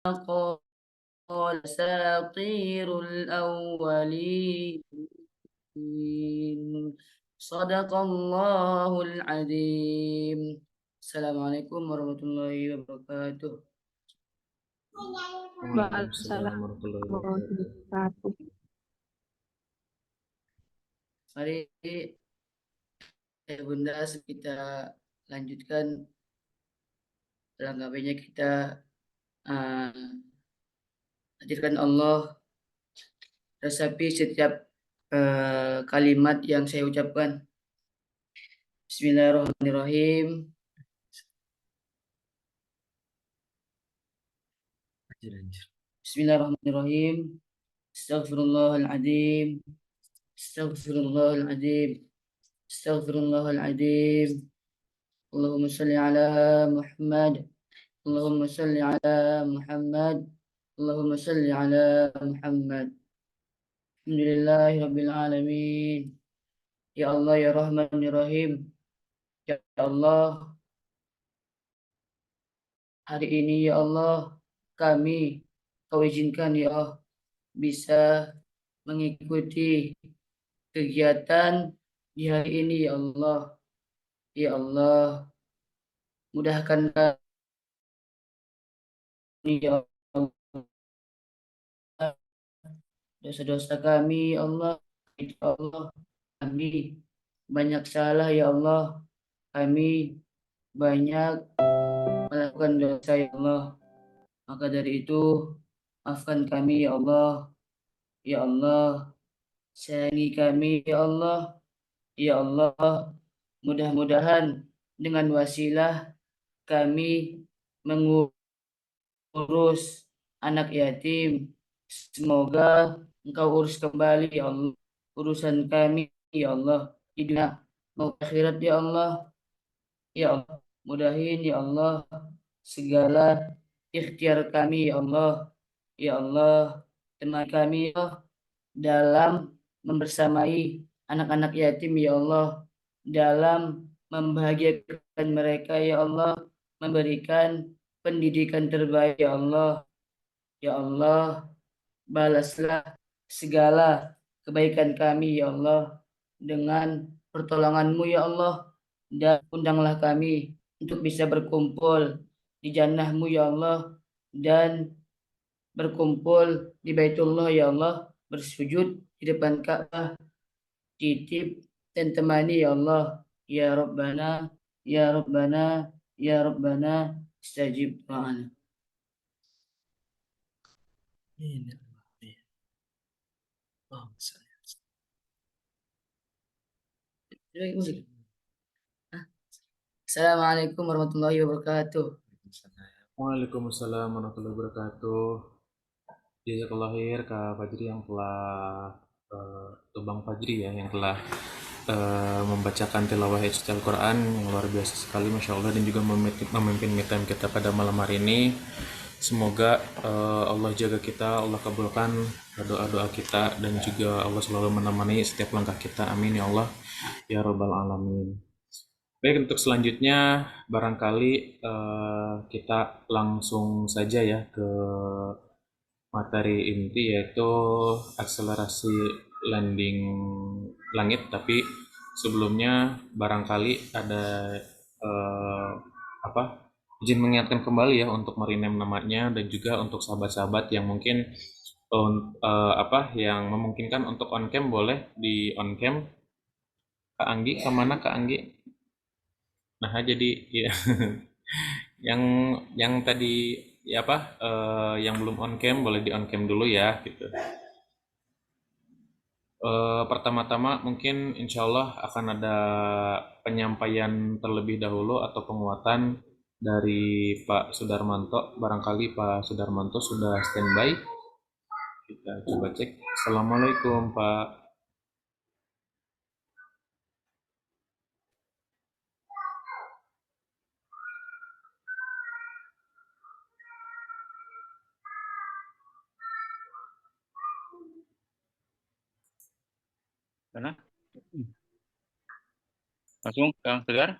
قال أساطير الأولين. صدق الله العظيم. السلام عليكم warahmatullahi wabarakatuh. Waalaikumsalam Waalaikumsalam warahmatullahi warahmatullahi wabarakatuh. wabarakatuh. Mari Bunda kita lanjutkan selengkapnya kita uh, hadirkan Allah, resapi setiap kalimat yang saya ucapkan. Bismillahirrahmanirrahim. Bismillahirrahmanirrahim. Astaghfirullahaladzim. Astaghfirullahaladzim. Astaghfirullahaladzim. Allahumma salli ala Muhammad. Allahumma salli ala Muhammad. Allahumma salli ala Muhammad. Alhamdulillahi Rabbil Alamin. Ya Allah, Ya Rahman, Ya Rahim. Ya Allah, hari ini ya Allah, kami Kau izinkan ya Allah bisa mengikuti kegiatan di hari ini ya Allah. Ya Allah, mudahkan kami ya Allah, dosa-dosa kami ya Allah. Ya Allah, kami banyak salah ya Allah. Kami banyak melakukan dosa ya Allah. Maka dari itu, maafkan kami ya Allah. Ya Allah, sayangi kami ya Allah. Ya Allah, mudah-mudahan dengan wasilah kami mengurus anak yatim. Semoga Engkau urus kembali ya Allah urusan kami ya Allah di dunia maupun akhirat ya Allah. Ya Allah, mudahin ya Allah segala ikhtiar kami ya Allah. Ya Allah, teman kami ya Allah, dalam membersamai anak-anak yatim ya Allah, dalam membahagiakan mereka ya Allah, memberikan pendidikan terbaik ya Allah. Ya Allah, balaslah segala kebaikan kami ya Allah dengan pertolongan-Mu ya Allah, dan undanglah kami untuk bisa berkumpul di jannah-Mu ya Allah, dan berkumpul di Baitullah ya Allah, bersujud di depan Ka'bah, titip dan temani ya Allah. Ya Rabbana, Ya Rabbana, Ya Rabbana, istajib do'ana. Assalamualaikum warahmatullahi wabarakatuh. Waalaikumsalam warahmatullahi wabarakatuh. Jazakallah khair Kak Fajri yang telah atau Bang Fajri ya yang telah membacakan tilawah ayat suci Al-Quran yang luar biasa sekali Masya Allah, dan juga memimpin me time kita pada malam hari ini. Semoga Allah jaga kita, Allah kabulkan doa-doa kita, dan juga Allah selalu menemani setiap langkah kita. Amin ya Allah ya Rabbal Alamin. Baik, untuk selanjutnya barangkali kita langsung saja ya ke materi inti, yaitu akselerasi landing langit. Tapi sebelumnya barangkali ada eh, apa izin mengingatkan kembali ya untuk merename namanya, dan juga untuk sahabat-sahabat yang mungkin yang memungkinkan untuk on cam boleh di on cam. Kak Anggi kemana Kak Anggi? Nah, jadi ya yang tadi ya yang belum on cam boleh di on cam dulu ya gitu. Pertama-tama mungkin insya Allah akan ada penyampaian terlebih dahulu atau penguatan dari Pak Sudarmanto. Barangkali Pak Sudarmanto sudah standby. Kita coba cek. Assalamualaikum Pak. Mana? Langsung Kang Tegar?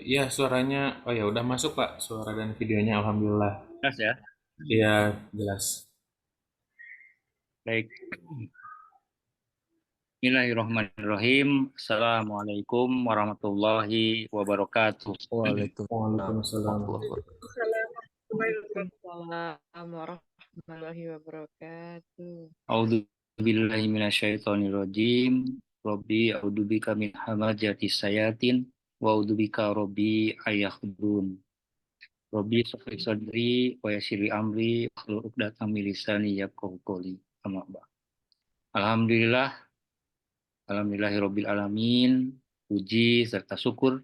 Ya suaranya, oh ya udah masuk Pak, suara dan videonya Alhamdulillah. Jelas ya? Iya, jelas. Baik. Bismillahirrahmanirrahim. Assalamualaikum warahmatullahi wabarakatuh. Waalaikumsalam. Waalaikumsalam warahmatullahi wabarakatuh. A'udzu billahi minasyaitonirrajim. Rabbi a'udzubika min hamazatis sayatin wa a'udzubika rabbi ayahdurun. Rabbi shrah sadri wa yassir li amri wahlul 'uqdatam min lisani yafqahu qawli. Amma ba'd. Alhamdulillahirabbil alamin. Puji serta syukur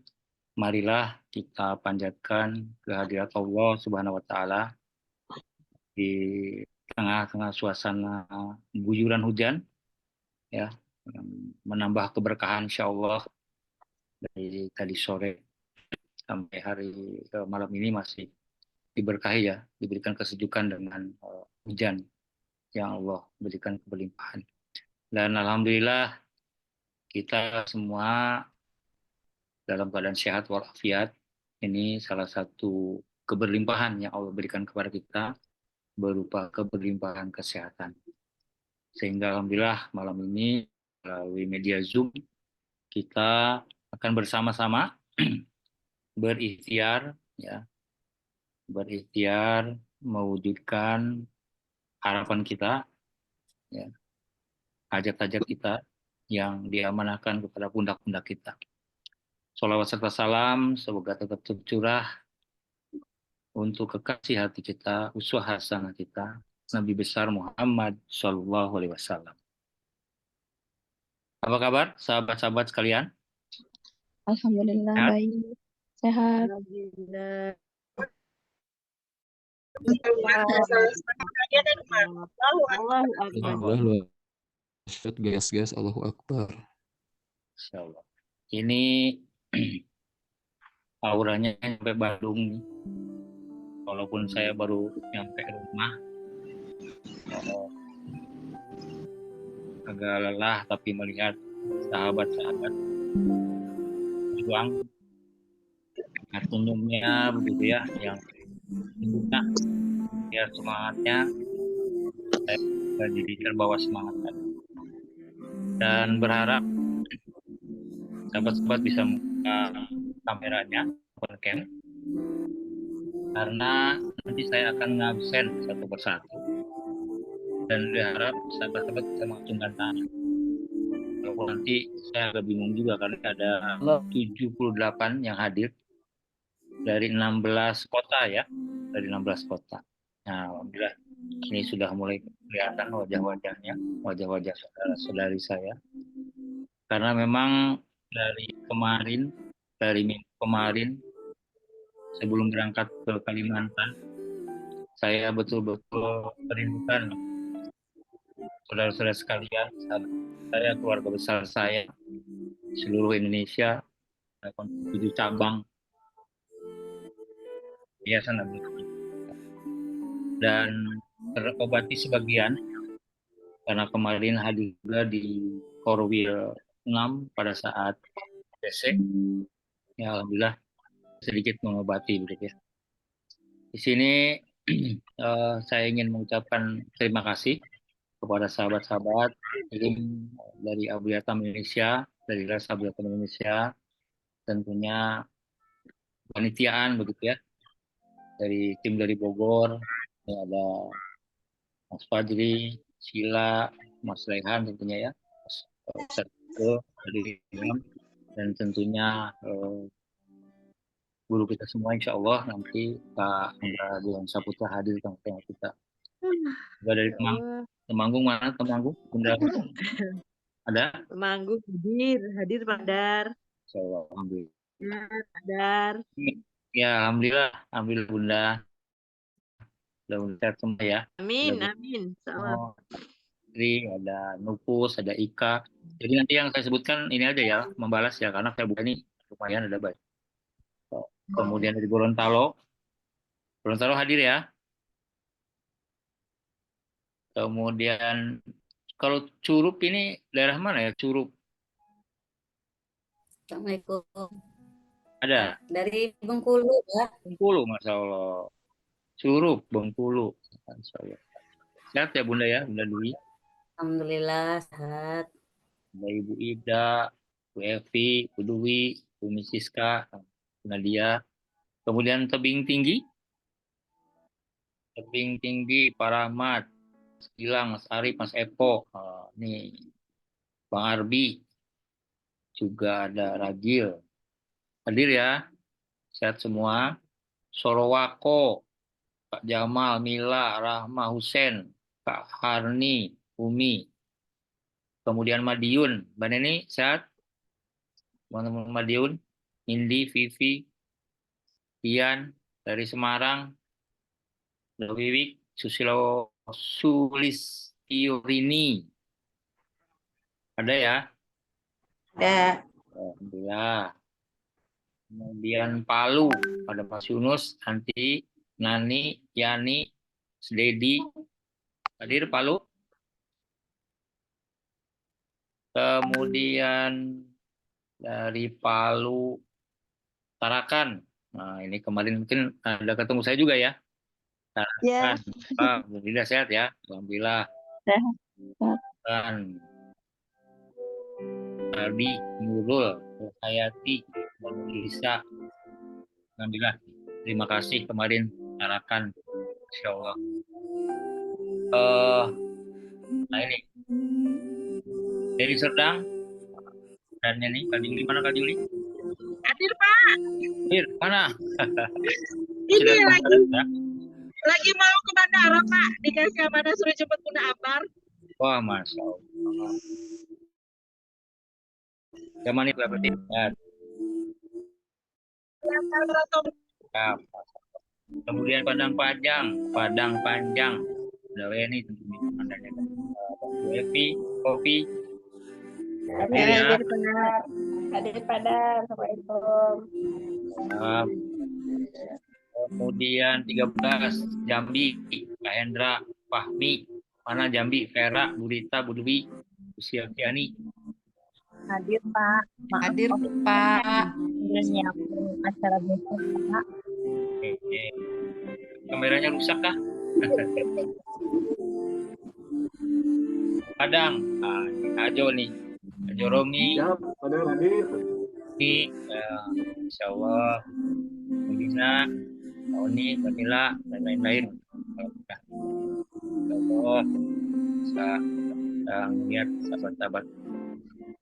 marilah kita panjatkan kehadirat Allah Subhanahu wa taala di tengah-tengah suasana guyuran hujan ya, menambah keberkahan insyaallah dari tadi sore sampai hari malam ini masih diberkahi ya, diberikan kesejukan dengan hujan yang Allah berikan keberlimpahan. Dan alhamdulillah kita semua dalam keadaan sehat walafiat. Ini salah satu keberlimpahan yang Allah berikan kepada kita berupa keberlimpahan kesehatan. Sehingga alhamdulillah malam ini melalui media Zoom kita akan bersama-sama berikhtiar mewujudkan harapan kita ya, hajat-hajat kita yang diamanahkan kepada pundak-pundak kita. Sholawat serta salam semoga tetap tercurah untuk kekasih hati kita, uswah hasanah kita, Nabi besar Muhammad Shallallahu Alaihi Wasallam. Apa kabar sahabat-sahabat sekalian? Alhamdulillah Sehat? baik, sehat. Alhamdulillah. Allahu Akbar. Alhamdulillah, gas, Allahu Akbar. Insyaallah. Ini auranya sampai Bandung nih. Walaupun saya baru nyampe rumah, agak lelah tapi melihat sahabat-sahabat berjuang senyumnya begitu ya, yang punya ya semangatnya, saya jadi terbawa semangat dan berharap sahabat-sahabat bisa membuka kameranya, webcam, karena nanti saya akan ngabsen satu persatu dan berharap sahabat-sahabat bisa mengacungkan tangan. Walaupun nanti saya agak bingung juga karena ada 78 yang hadir dari 16 kota ya, dari 16 kota. Nah, alhamdulillah ini sudah mulai kelihatan wajah-wajahnya, wajah-wajah saudara-saudari saya. Karena memang dari minggu kemarin sebelum berangkat ke Kalimantan, saya betul-betul merindukan saudara-saudara sekalian, saya, keluarga besar saya, seluruh Indonesia, 7 cabang Yayasan Nabi, dan terobati sebagian karena kemarin hadir juga di Korwil 6 pada saat DC. Ya alhamdulillah sedikit mengobati begitu ya. Di sini saya ingin mengucapkan terima kasih kepada sahabat-sahabat tim dari Abu Yatam Indonesia, dari Ras Abu Yatam Indonesia, tentunya panitiaan begitu ya, dari tim dari Bogor, ya, ada Mas Fajri, Sila, Mas Rehan tentunya ya, Mas dari Imam, dan tentunya guru kita semua, insya Allah nanti Pak Angga Dewan Saputra hadir tengah-tengah kita. Juga dari Temanggung, mana Temanggung? Bunda ada? Temanggung hadir Pak Dar. Insya Allah, alhamdulillah. Ya, Pak Dar. Ya, alhamdulillah Bunda. Mudah-mudahan sehat semua ya. Amin, amin. Oh, ada Nupus, ada Ika. Jadi nanti yang saya sebutkan ini aja ya, membalas ya, karena saya buka ini lumayan ada baik. Kemudian dari Gorontalo hadir ya. Kemudian kalau Curup ini daerah mana ya, Curup? Assalamualaikum. Ada? Dari Bengkulu ya. Bengkulu, Masya Allah. Curup, Bengkulu. Insyaallah. Sehat ya Bunda ya, Bunda Dwi. Alhamdulillah sehat. Ada Ibu Ida, Bu Evi, Bu Dwi, Bu Misiska, Bu Nadia. Kemudian tebing tinggi, Pak Rahmat, Mas Gilang, Mas Arif, Mas Epo. Ini Bang Arbi, juga ada Ragil. Hadir ya, sehat semua. Sorowako, Pak Jamal, Mila, Rahma, Husen, Kak Harni, Umi. Kemudian Madiun, Mbak Neni sehat? Teman-teman Madiun, Indi, Vivi, Ian dari Semarang, Wiwik, Susilo, Sulistiurini. Ada ya? Ada. Alhamdulillah. Kemudian Palu, ada Mas Yunus, Anti, Nani, Yani, Dedi. Hadir Palu. Kemudian dari Palu, Tarakan. Nah, ini kemarin mungkin ada ketemu saya juga ya. Ya. Tarakan. Alhamdulillah sehat ya. Alhamdulillah. Sehat. Dan Aldi, Nurul, Hayati, dan Lisa. Alhamdulillah. Terima kasih kemarin Tarakan. Insya Allah. Nah ini. Dari Serdang. Dan ini Kak Juli, mana Kak Juli? Hadir Pak. Hadir, mana? Ini Sudah lagi ya? lagi mau ke bandara Pak. Dikasih amanah suruh jemput Bunda Ambar. Wah, Masya Allah. Yang mana berarti? Ya. Kemudian Padang Panjang. Udah ini tentunya komandannya. Bu Evi, Kopi. Hadir Padar. Hadir Padar. Assalamualaikum. Kemudian 13 Jambi, Pak Hendra, Fahmi. Mana Jambi? Vera, Burita, Budwi, Usiakiani. Hadir Pak. Hadir Pak. Menyiapkan acara besok Pak. Oke. Kameranya rusak kah? Padang. Nah, Ajo nih. Ajo Romi. Siap, Padang hadir. Ini, Insya Allah. Melina, Oni, Kamila, dan lain-lain. Insya Allah. Bisa melihat sahabat-sahabat.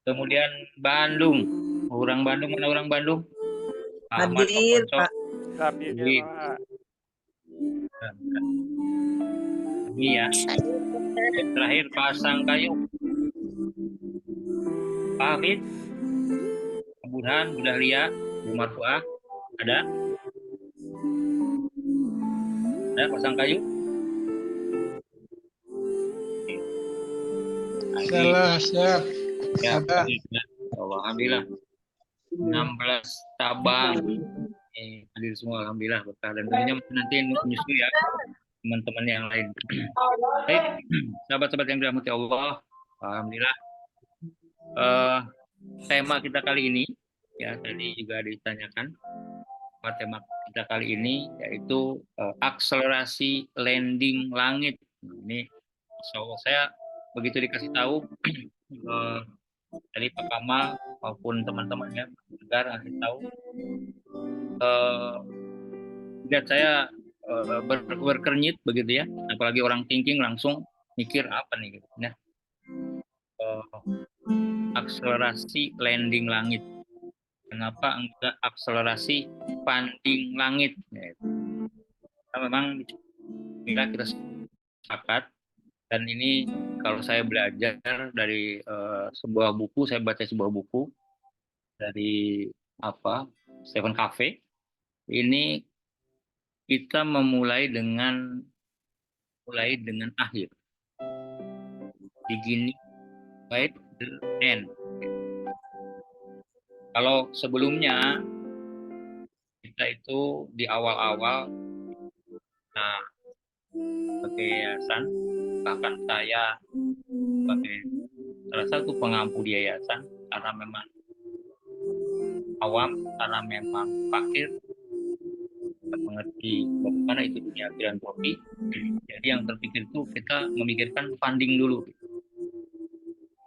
Kemudian Bandung. Orang Bandung, mana orang Bandung? Ahmad, Hadir Pak. Hadir Pak. Ini ya. Terakhir Pasang Kayu. Pak Hamid, Burhan, Bu Dahlia, Bu Marfuah, ada? Ada Pasang Kayu? Salah, siap. Ya, Ada. Alhamdulillah. 16 cabang. Hadir semua, Alhamdulillah. Berkah dan tentunya nanti menyusul ya teman-teman yang lain. Baik, sahabat-sahabat yang dirahmati Allah, Alhamdulillah. Tema kita kali ini, ya tadi juga ditanyakan, tema kita kali ini yaitu akselerasi landing langit. Ini saya begitu dikasih tahu dari Pak Kamal maupun teman-teman ya agar ngasih tahu, lihat saya berkernyit begitu ya, apalagi orang thinking langsung mikir apa nih gitu ya. Akselerasi landing langit. Kenapa enggak akselerasi panding langit? Ya, memang kita sepakat, dan ini kalau saya belajar dari sebuah buku, saya baca sebuah buku dari Stephen Covey. Ini kita memulai dengan akhir. Beginning by the end. Kalau sebelumnya kita itu di awal-awal, nah sebagai yayasan, bahkan saya sebagai salah satu pengampu di yayasan, karena memang awam, karena memang fakir, mengerti bagaimana itu dunia filantropi. Jadi yang terpikir itu kita memikirkan funding dulu.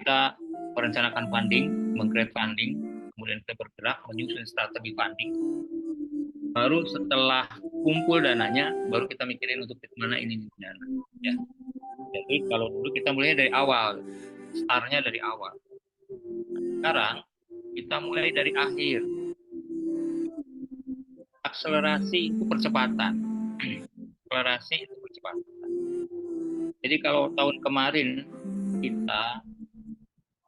Kita merencanakan funding, meng-create funding, kemudian kita bergerak menyusun strategi funding. Baru setelah kumpul dananya, baru kita mikirin untuk mana ini dana. Ya. Jadi kalau dulu kita mulai dari awal, startnya dari awal. Sekarang kita mulai dari akhir. Akselerasi itu percepatan. Akselerasi itu percepatan. Jadi kalau tahun kemarin kita,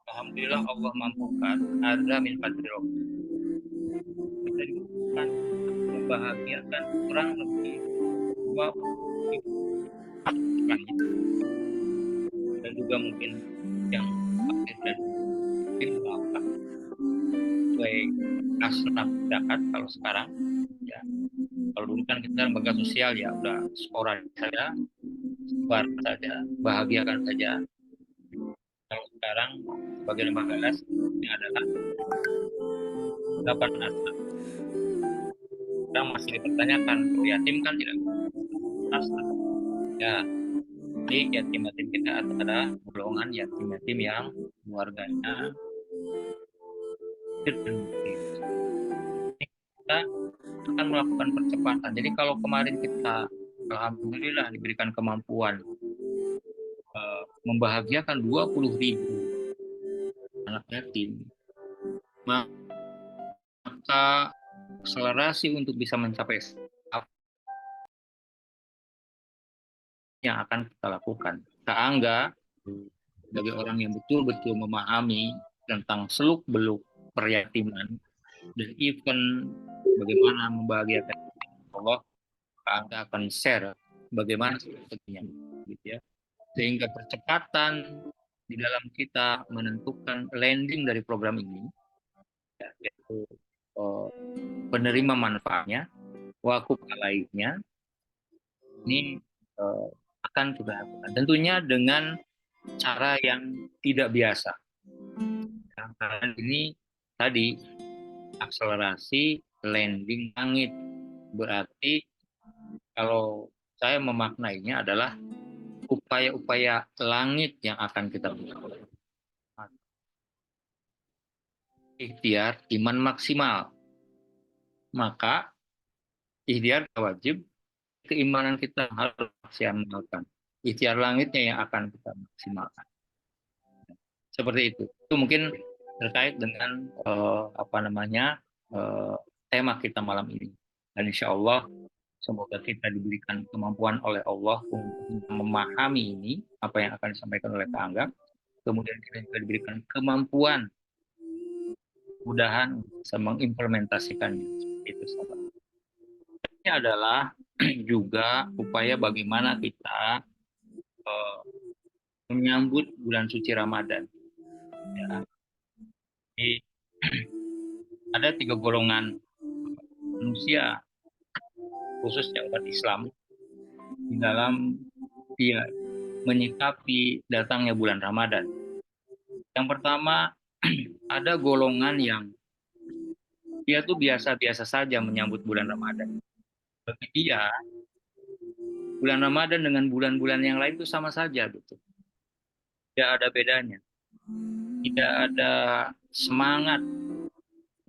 alhamdulillah Allah mampukan ada min fadlillah. Kita dimampukan membahagiakan kurang lebih 20 dan juga mungkin yang akhir dan mungkin berapa sesuai asnaf zakat. Kalau sekarang ya, kalau dulu kan kita lembaga sosial ya udah sporadis saja, sebar saja, bahagiakan saja. Kalau sekarang sebagai lembaga las ini adalah 8 asnaf. Sekarang masih dipertanyakan, yatim kan tidak asnaf. Ya, jadi yatim-yatim kita adalah golongan yatim-yatim yang keluarganya kita akan melakukan percepatan. Jadi kalau kemarin kita alhamdulillah diberikan kemampuan membahagiakan 20.000 anak yatim, maka akselerasi untuk bisa mencapai yang akan kita lakukan. Kak Angga sebagai orang yang betul-betul memahami tentang seluk-beluk peryatiman dan event bagaimana membahagiakan Allah, Kak Angga akan share bagaimana strateginya, gitu ya. Sehingga percepatan di dalam kita menentukan landing dari program ini, yaitu penerima manfaatnya, wakuf alaihnya, ini akan kita lakukan. Tentunya dengan cara yang tidak biasa. Karena ini tadi akselerasi landing langit. Berarti kalau saya memaknainya adalah upaya-upaya langit yang akan kita lakukan. Ikhtiar iman maksimal. Maka ikhtiar wajib, keimanan kita harus maksimalkan. Ikhtiar langitnya yang akan kita maksimalkan. Seperti itu. Itu mungkin terkait dengan tema kita malam ini. Dan insya Allah semoga kita diberikan kemampuan oleh Allah untuk memahami ini apa yang akan disampaikan oleh Kak Angga. Kemudian kita juga diberikan kemampuan, mudahan bisa mengimplementasikannya. Itu sahabat. Ini adalah juga upaya bagaimana kita menyambut bulan suci Ramadan. Ya. Jadi, ada 3 golongan manusia, khususnya umat Islam, di dalam dia menyikapi datangnya bulan Ramadan. Yang pertama, ada golongan yang dia tuh biasa-biasa saja menyambut bulan Ramadan. Bagi dia, bulan Ramadan dengan bulan-bulan yang lain itu sama saja, gitu. Tidak ada bedanya. Tidak ada semangat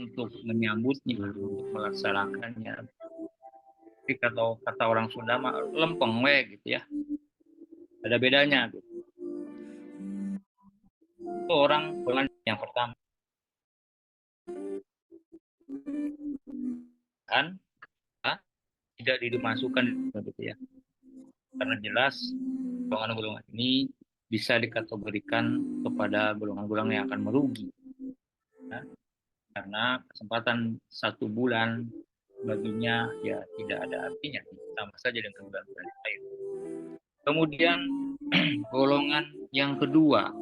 untuk menyambutnya, untuk melaksanakannya. Tapi kata orang Sunda mah lempeng we, gitu ya. Ada bedanya, gitu. Itu orang yang pertama. Kan tidak dimasukkan, gitu ya. Karena jelas golongan-golongan ini bisa dikategorikan kepada golongan-golongan yang akan merugi. Ya. Karena kesempatan 1 bulan baginya ya tidak ada artinya, sama saja dengan bulan-bulan lain. Kemudian golongan yang kedua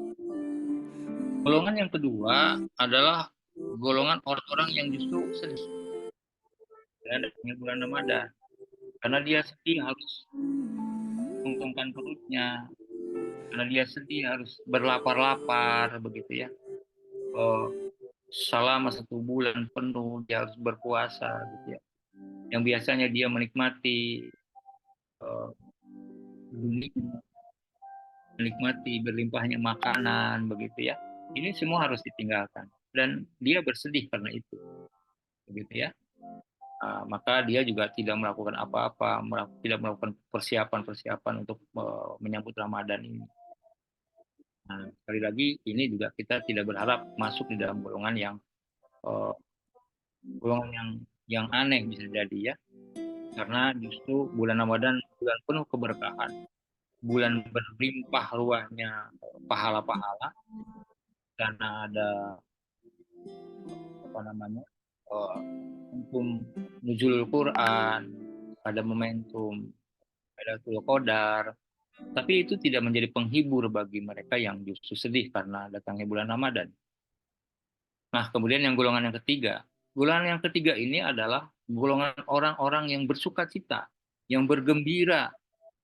adalah golongan orang-orang yang justru sedih dengan bulan Ramadan, karena dia sedih harus menguntungkan perutnya, karena dia sedih harus berlapar-lapar, begitu ya. Selama 1 bulan penuh dia harus berpuasa, gitu ya. yang biasanya dia menikmati dunia, menikmati berlimpahnya makanan, begitu ya. Ini semua harus ditinggalkan dan dia bersedih karena itu, begitu ya. Maka dia juga tidak melakukan apa-apa, tidak melakukan persiapan untuk menyambut Ramadan ini. Nah, sekali lagi ini juga kita tidak berharap masuk di dalam golongan yang aneh bisa jadi ya, karena justru bulan Ramadan bulan penuh keberkahan, bulan berlimpah ruahnya pahala-pahala, karena ada momentum nuzulul Quran, ada momentum Lailatul Qadar, tapi itu tidak menjadi penghibur bagi mereka yang justru sedih karena datangnya bulan Ramadan. Nah, kemudian yang golongan yang ketiga. Golongan yang ketiga ini adalah golongan orang-orang yang bersukacita, yang bergembira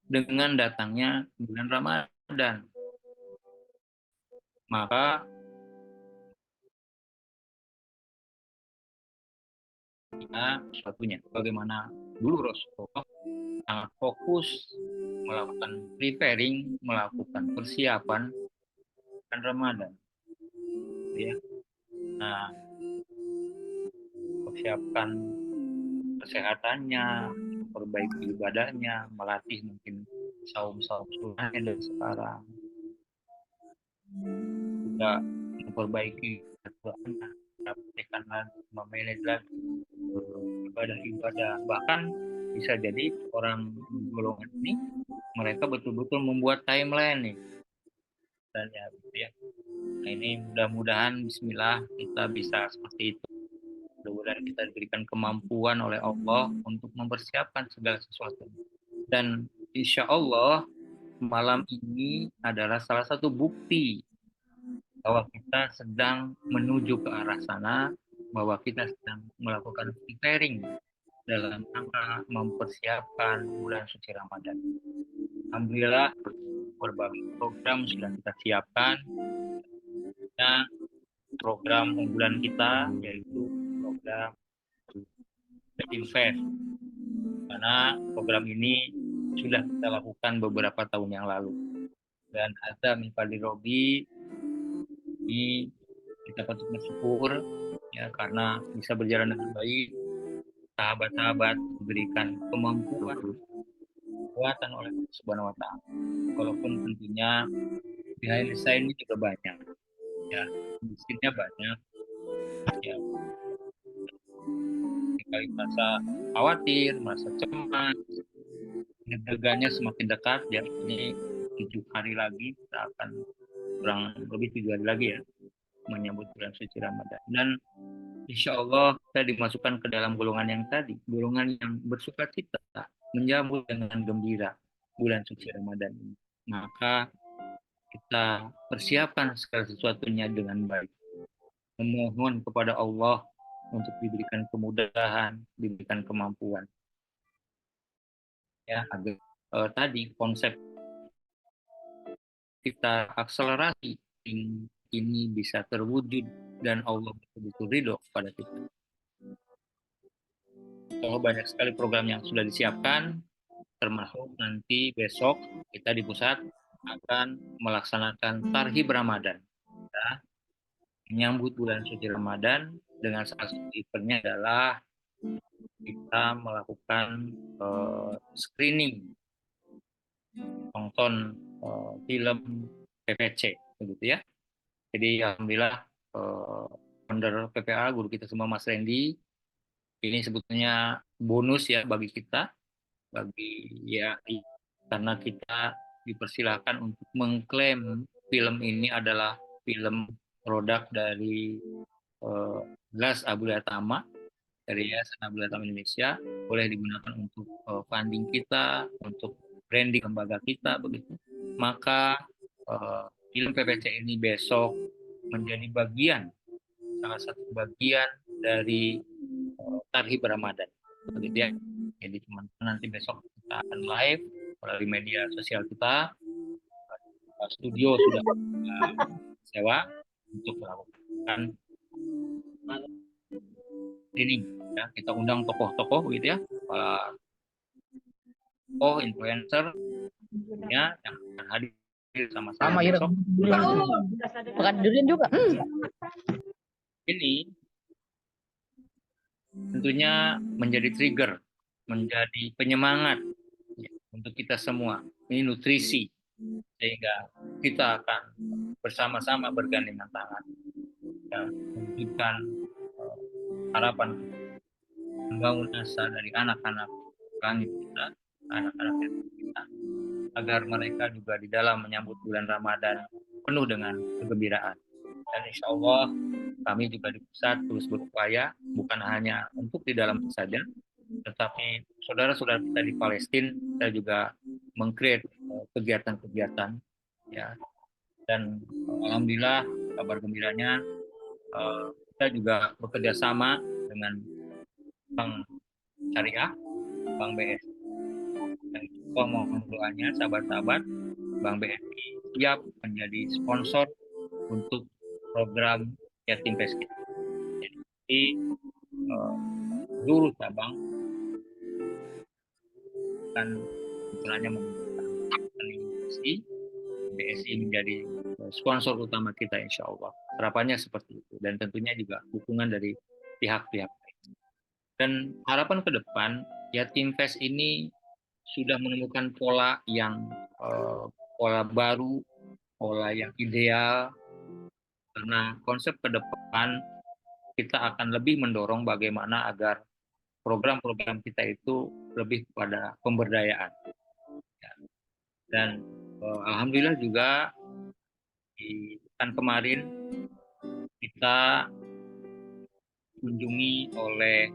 dengan datangnya bulan Ramadan. Maka satunya, bagaimana dulu Rasulullah sangat fokus melakukan preparing, melakukan persiapan dan Ramadan, ya. Nah, persiapkan kesehatannya, perbaiki ibadahnya, melatih mungkin saum-saum sunnahnya dari sekarang, juga memperbaiki Al-Quran, praktekkan lagi, memanage lagi ibadah-ibadah. Bahkan bisa jadi orang golongan ini mereka betul-betul membuat timeline nih, dan ya gitu ya. Nah, ini mudah-mudahan Bismillah kita bisa seperti itu. Mudah-mudahan kita diberikan kemampuan oleh Allah untuk mempersiapkan segala sesuatu. Dan insya Allah malam ini adalah salah satu bukti bahwa kita sedang menuju ke arah sana, bahwa kita sedang melakukan preparing dalam rangka mempersiapkan bulan suci Ramadan. Alhamdulillah berbagai program sudah kita siapkan. Nah, program unggulan kita yaitu program Invest, karena program ini sudah kita lakukan beberapa tahun yang lalu, dan ada Mifali Robi ini kita patut bersyukur ya, karena bisa berjalan dengan baik. Sahabat-sahabat diberikan kemampuan, kekuatan oleh Allah Subhanahu wa Ta'ala. Walaupun tentunya behind the scene ini juga banyak, ya, bisnisnya banyak, ya. Kali merasa khawatir, merasa cemas, deg-degannya semakin dekat. Ya, ini 7 hari lagi kita akan kurang lebih 7 hari lagi ya menyambut bulan suci Ramadan. Dan insya Allah kita dimasukkan ke dalam golongan yang tadi, golongan yang bersukacita menyambut dengan gembira bulan suci Ramadan ini. Maka kita persiapkan segala sesuatunya dengan baik, memohon kepada Allah untuk diberikan kemudahan, diberikan kemampuan. Ya, agar tadi konsep kita akselerasi ini bisa terwujud dan Allah betul-betul ridho kepada kita. Banyak sekali program yang sudah disiapkan, termasuk nanti besok kita di pusat akan melaksanakan Tarhib Ramadan. Ya, menyambut bulan suci Ramadan dengan salah satu eventnya adalah kita melakukan screening, nonton film PPC, begitu ya. Jadi alhamdulillah founder PPA, guru kita semua Mas Randy, ini sebetulnya bonus ya bagi kita, bagi ya, karena kita dipersilahkan untuk mengklaim film ini adalah film produk dari Las Abdul Tama, dari Yayasan Abdul Tama Indonesia, boleh digunakan untuk funding kita, untuk branding lembaga kita, begitu. Maka film PPC ini besok menjadi bagian, salah satu bagian dari Tarhib Ramadan, begitu ya. Jadi teman-teman nanti besok kita akan live melalui media sosial kita. Studio sudah sewa untuk melakukan ini ya, kita undang tokoh-tokoh gitu ya, para influencer ya yang akan hadir sama saya besok. Bukan durian juga. Ini tentunya menjadi trigger, menjadi penyemangat ya, untuk kita semua. Ini nutrisi sehingga kita akan bersama-sama bergandengan tangan dan mewujudkan harapan, membangun asa dari anak-anak langit kita, anak-anak kita, agar mereka juga di dalam menyambut bulan Ramadan penuh dengan kegembiraan. Dan insya Allah kami juga di pusat terus berupaya bukan hanya untuk di dalam saja, tetapi saudara-saudara kita di Palestina kita juga meng-create kegiatan-kegiatan ya. Dan alhamdulillah kabar gembiranya kita juga bekerja sama dengan Bank Syariah, Bank BSI. Dan kita mohon doanya sahabat-sahabat, Bank BSI siap menjadi sponsor untuk program Yatim Fest kita. Jadi seluruh cabang akan istilahnya menggunakan BSI menjadi sponsor utama kita insya Allah. Harapannya seperti itu dan tentunya juga dukungan dari pihak-pihak. Dan harapan ke depan Yatim Fest ini sudah menemukan pola yang pola baru, pola yang ideal, karena konsep ke depan kita akan lebih mendorong bagaimana agar program-program kita itu lebih kepada pemberdayaan. Dan alhamdulillah juga di pekan kemarin kita dikunjungi oleh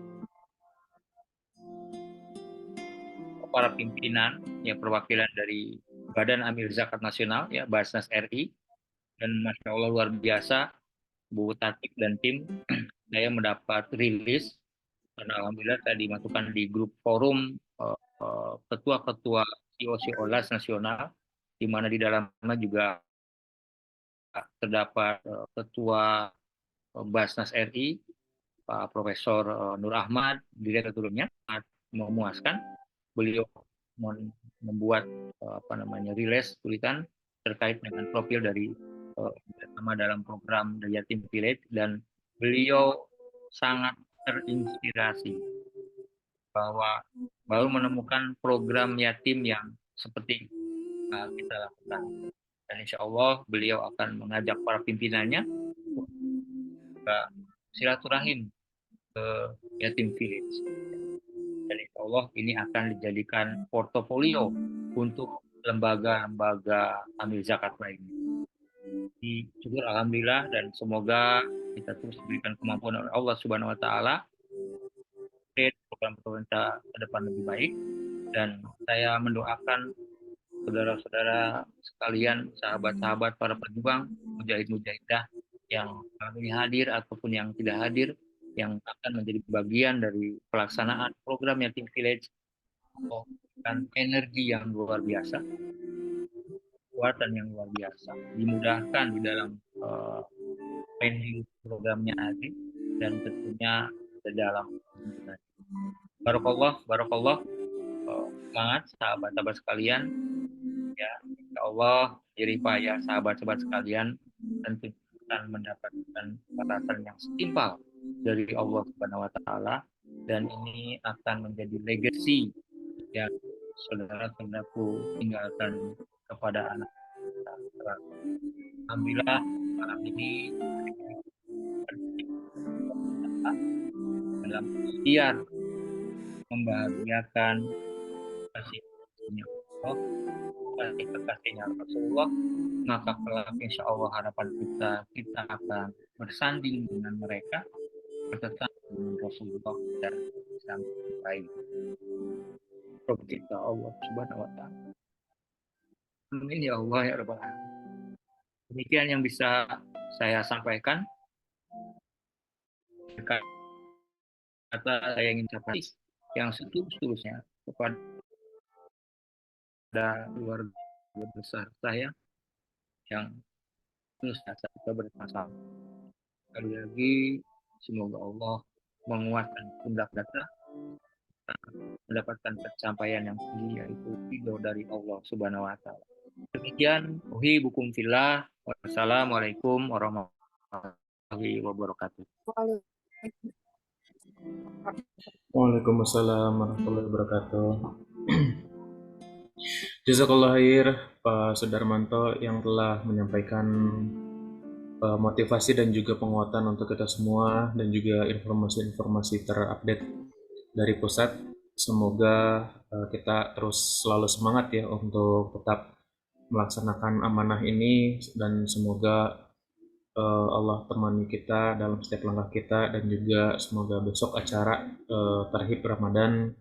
para pimpinan ya perwakilan dari Badan Amil Zakat Nasional ya Basnas RI, dan Masya Allah luar biasa Bu Tatik dan tim saya mendapat rilis karena alhamdulillah saya dimasukkan di grup forum ketua-ketua COC-OLAS nasional, di mana di dalamnya juga terdapat ketua Basnas RI Pak Profesor Nur Ahmad, direkturnya memuaskan. Beliau membuat rilis tulisan terkait dengan profil dari sama dalam program The Yatim Village, dan beliau sangat terinspirasi bahwa baru menemukan program yatim yang seperti kita lakukan, dan insya Allah beliau akan mengajak para pimpinannya ke silaturahim ke Yatim Village. Dan insya Allah ini akan dijadikan portofolio untuk lembaga-lembaga amil zakat lainnya. Syukur alhamdulillah, dan semoga kita terus diberikan kemampuan oleh Allah Subhanahu wa taala program pemerintah ke depan lebih baik. Dan saya mendoakan saudara-saudara sekalian, sahabat-sahabat para pejuang, mujahid-mujahidah yang kami hadir ataupun yang tidak hadir, yang akan menjadi bagian dari pelaksanaan program Yatim Village, dan energi yang luar biasa, kekuatan yang luar biasa, dimudahkan di dalam planning programnya nanti, dan tentunya di dalam barakallah, semangat sahabat-sahabat sekalian ya, insya Allah ya sahabat-sahabat sekalian tentu akan mendapatkan balasan yang setimpal dari Allah Subhanahu wa taala, dan ini akan menjadi legacy yang saudara-saudaraku tinggalkan kepada anak. Alhamdulillah malam ini dalam ikhtiar membahagiakan kasihnya Allah, kasihnya Rasulullah, maka kelak insya Allah harapan kita akan bersanding dengan mereka, bertetap dengan Rasulullah dan sampai kita Allah Subhanahu wa taala. Amin ya Allah ya Rabbal alamin. Demikian yang bisa saya sampaikan. Kata saya ingin sampaikan yang setulus-tulusnya kepada keluarga besar saya yang terus kita bersama. Sekali lagi semoga Allah menguatkan pundak kita mendapatkan pencapaian yang tinggi, yaitu ridho dari Allah Subhanahu wa Ta'ala. Demikian, uhibbukum fillah. Wassalamualaikum warahmatullahi wabarakatuh. Waalaikumsalam warahmatullahi wabarakatuh. Jazakallah khair Pak Sudarmanto yang telah menyampaikan motivasi dan juga penguatan untuk kita semua dan juga informasi-informasi terupdate dari pusat. Semoga kita terus selalu semangat ya untuk tetap melaksanakan amanah ini dan semoga Allah temani kita dalam setiap langkah kita dan juga semoga besok acara Tarhib Ramadan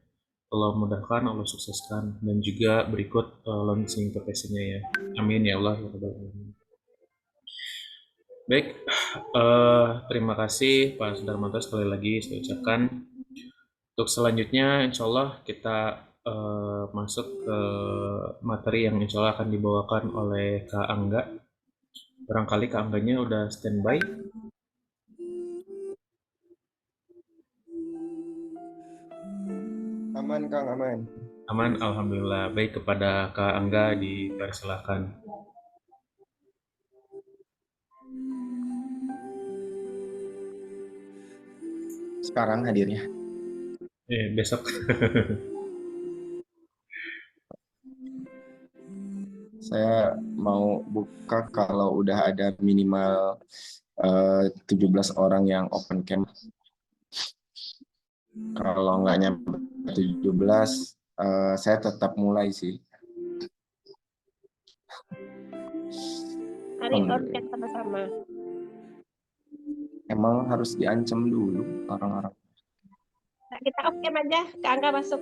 Allah mudahkan, Allah sukseskan dan juga berikut launching PPC-nya ya. Amin ya Allah ya Rabbal Alamin. Baik, terima kasih Pak Sudarmanto sekali lagi saya ucapkan. Untuk selanjutnya insya Allah kita masuk ke materi yang insya Allah akan dibawakan oleh Kak Angga. Barangkali Kak Angganya udah standby. Aman Kang, aman. Aman, Alhamdulillah. Baik, kepada Kak Angga dipersilakan. Sekarang hadirnya. Besok. Saya mau buka kalau udah ada minimal 17 orang yang open cam. Kalau nggak nyampe 17, saya tetap mulai sih. Hari on cam sama-sama. Emang harus diancam dulu orang-orang. Nah, kita off cam aja, Kak Angga masuk.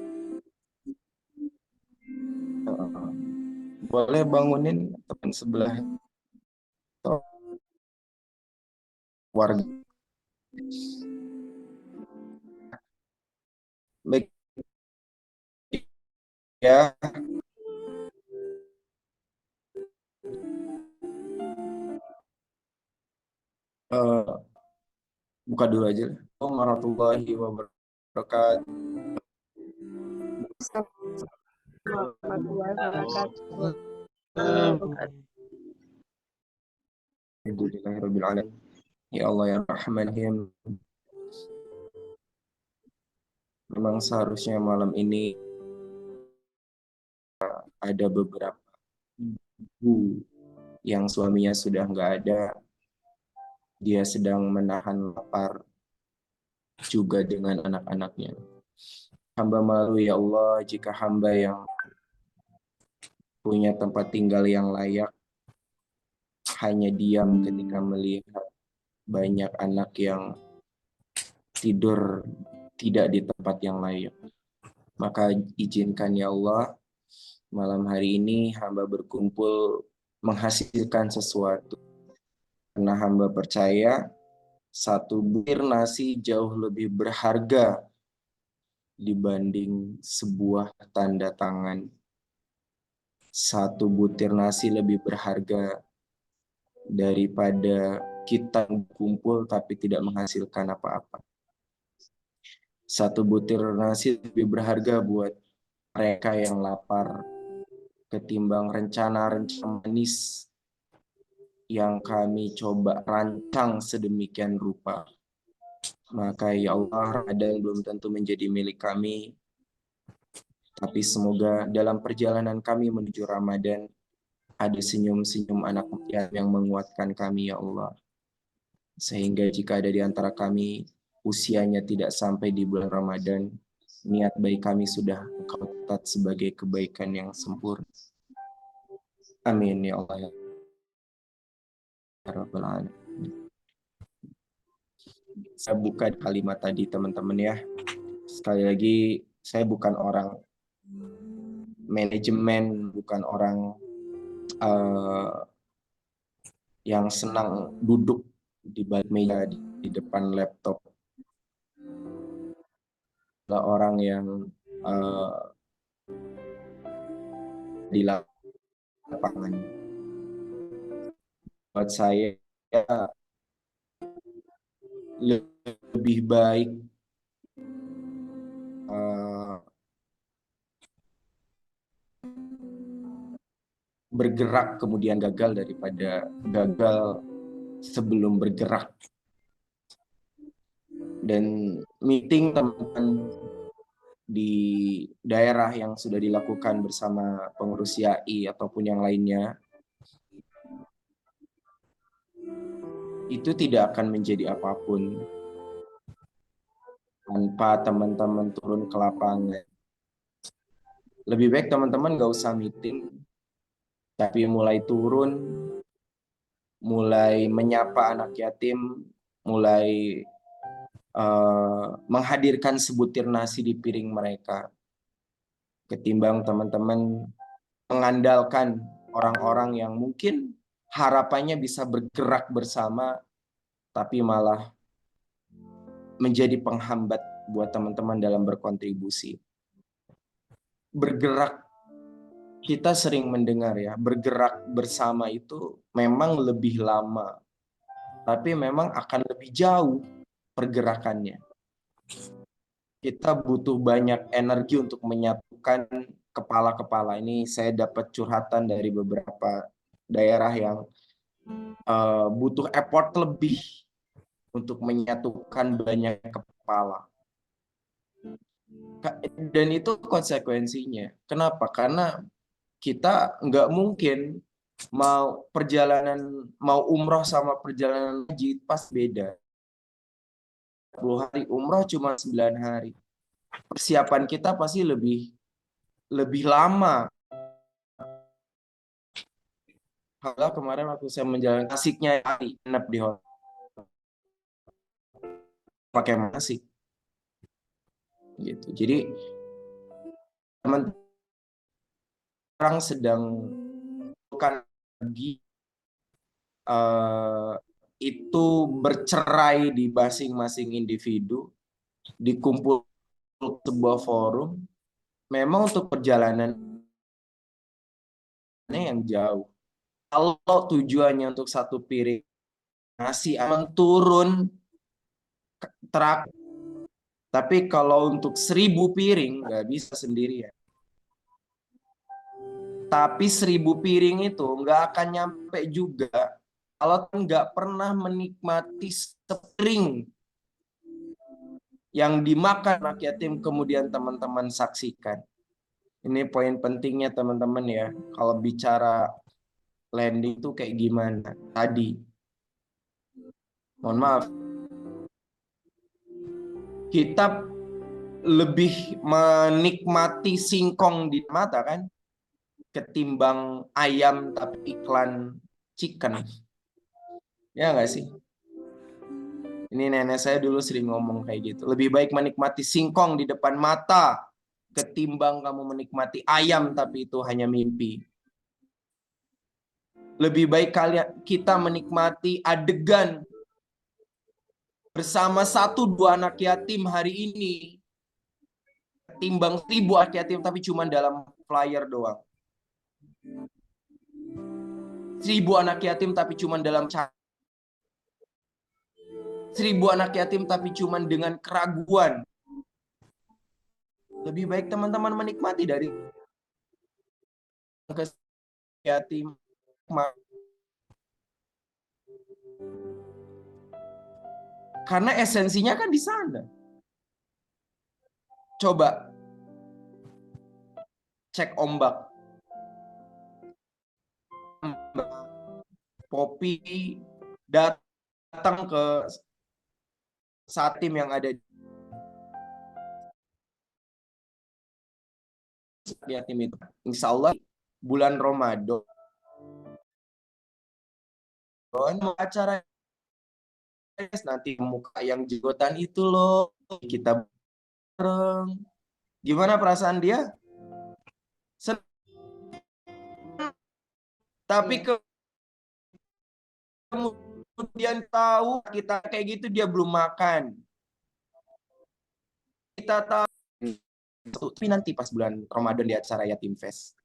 Boleh bangunin teman sebelah warga. Baik. Ya. Buka dulu aja. Assalamualaikum warahmatullahi wabarakatuh. Alhamdulillahirrahmanirrahim. Ya Allah ya Rahman Rahim. Memang seharusnya malam ini ada beberapa ibu yang suaminya sudah nggak ada. Dia sedang menahan lapar juga dengan anak-anaknya. Hamba malu ya Allah jika hamba yang punya tempat tinggal yang layak hanya diam ketika melihat banyak anak yang tidur tidak di tempat yang layak. Maka izinkan ya Allah, malam hari ini hamba berkumpul menghasilkan sesuatu. Karena hamba percaya satu butir nasi jauh lebih berharga dibanding sebuah tanda tangan. Satu butir nasi lebih berharga daripada kita kumpul tapi tidak menghasilkan apa-apa. Satu butir nasi lebih berharga buat mereka yang lapar ketimbang rencana-rencana manis yang kami coba rancang sedemikian rupa. Maka ya Allah, Ramadan belum tentu menjadi milik kami, tapi semoga dalam perjalanan kami menuju Ramadan ada senyum-senyum anak yang menguatkan kami ya Allah. Sehingga jika ada di antara kami usianya tidak sampai di bulan Ramadan, niat baik kami sudah Engkau catat sebagai kebaikan yang sempurna. Amin ya Allah ya Rabbal Alamin. Saya buka kalimat tadi teman-teman ya. Sekali lagi, saya bukan orang manajemen, bukan orang yang senang duduk di balik meja di depan laptop. Adalah orang yang di lapangan. Buat saya lebih baik eh, bergerak kemudian gagal daripada gagal sebelum bergerak. Dan meeting teman-teman di daerah yang sudah dilakukan bersama pengurus YAI ataupun yang lainnya itu tidak akan menjadi apapun tanpa teman-teman turun ke lapangan. Lebih baik teman-teman nggak usah meeting, tapi mulai turun, mulai menyapa anak yatim, mulai menghadirkan sebutir nasi di piring mereka, ketimbang teman-teman mengandalkan orang-orang yang mungkin harapannya bisa bergerak bersama, tapi malah menjadi penghambat buat teman-teman dalam berkontribusi. Bergerak, kita sering mendengar ya, bergerak bersama itu memang lebih lama, tapi memang akan lebih jauh pergerakannya. Kita butuh banyak energi untuk menyatukan kepala-kepala. Ini saya dapat curhatan dari beberapa daerah yang butuh effort lebih untuk menyatukan banyak kepala. Dan itu konsekuensinya. Kenapa? Karena kita nggak mungkin mau umroh sama perjalanan haji pas beda. 10 hari umroh cuma 9 hari. Persiapan kita pasti lebih lama. Kalau kemarin waktu saya menjalankan asiknya hari nginep di hotel pakai masik gitu. Jadi teman orang sedang bukan lagi itu bercerai di masing-masing individu, dikumpul sebuah forum, memang untuk perjalanan yang jauh. Kalau tujuannya untuk satu piring nasi aman turun terak, tapi kalau untuk 1000 piring nggak bisa sendirian. Tapi 1000 piring itu nggak akan nyampe juga kalau nggak pernah menikmati sepiring yang dimakan anak yatim kemudian teman-teman saksikan. Ini poin pentingnya teman-teman ya. Kalau bicara landing itu kayak gimana tadi. Mohon maaf. Kita lebih menikmati singkong di mata kan ketimbang ayam tapi iklan chicken. Ya nggak sih? Ini nenek saya dulu sering ngomong kayak gitu. Lebih baik menikmati singkong di depan mata ketimbang kamu menikmati ayam tapi itu hanya mimpi. Lebih baik kita menikmati adegan bersama 1-2 anak yatim hari ini ketimbang 1000 anak yatim tapi cuma dalam flyer doang. 1000 anak yatim tapi cuma dalam 1000 anak yatim tapi cuma dengan keraguan. Lebih baik teman-teman menikmati dari yatim. Karena esensinya kan di sana. Coba cek ombak. Popi datang ke saat tim yang ada di yatim itu. Insya Allah bulan Ramadan acara nanti muka yang jenggotan itu loh kita bareng. Gimana perasaan dia? Tapi kemudian tahu kita kayak gitu dia belum makan. Kita tahu tapi nanti pas bulan Ramadan di acara Yatim Fest.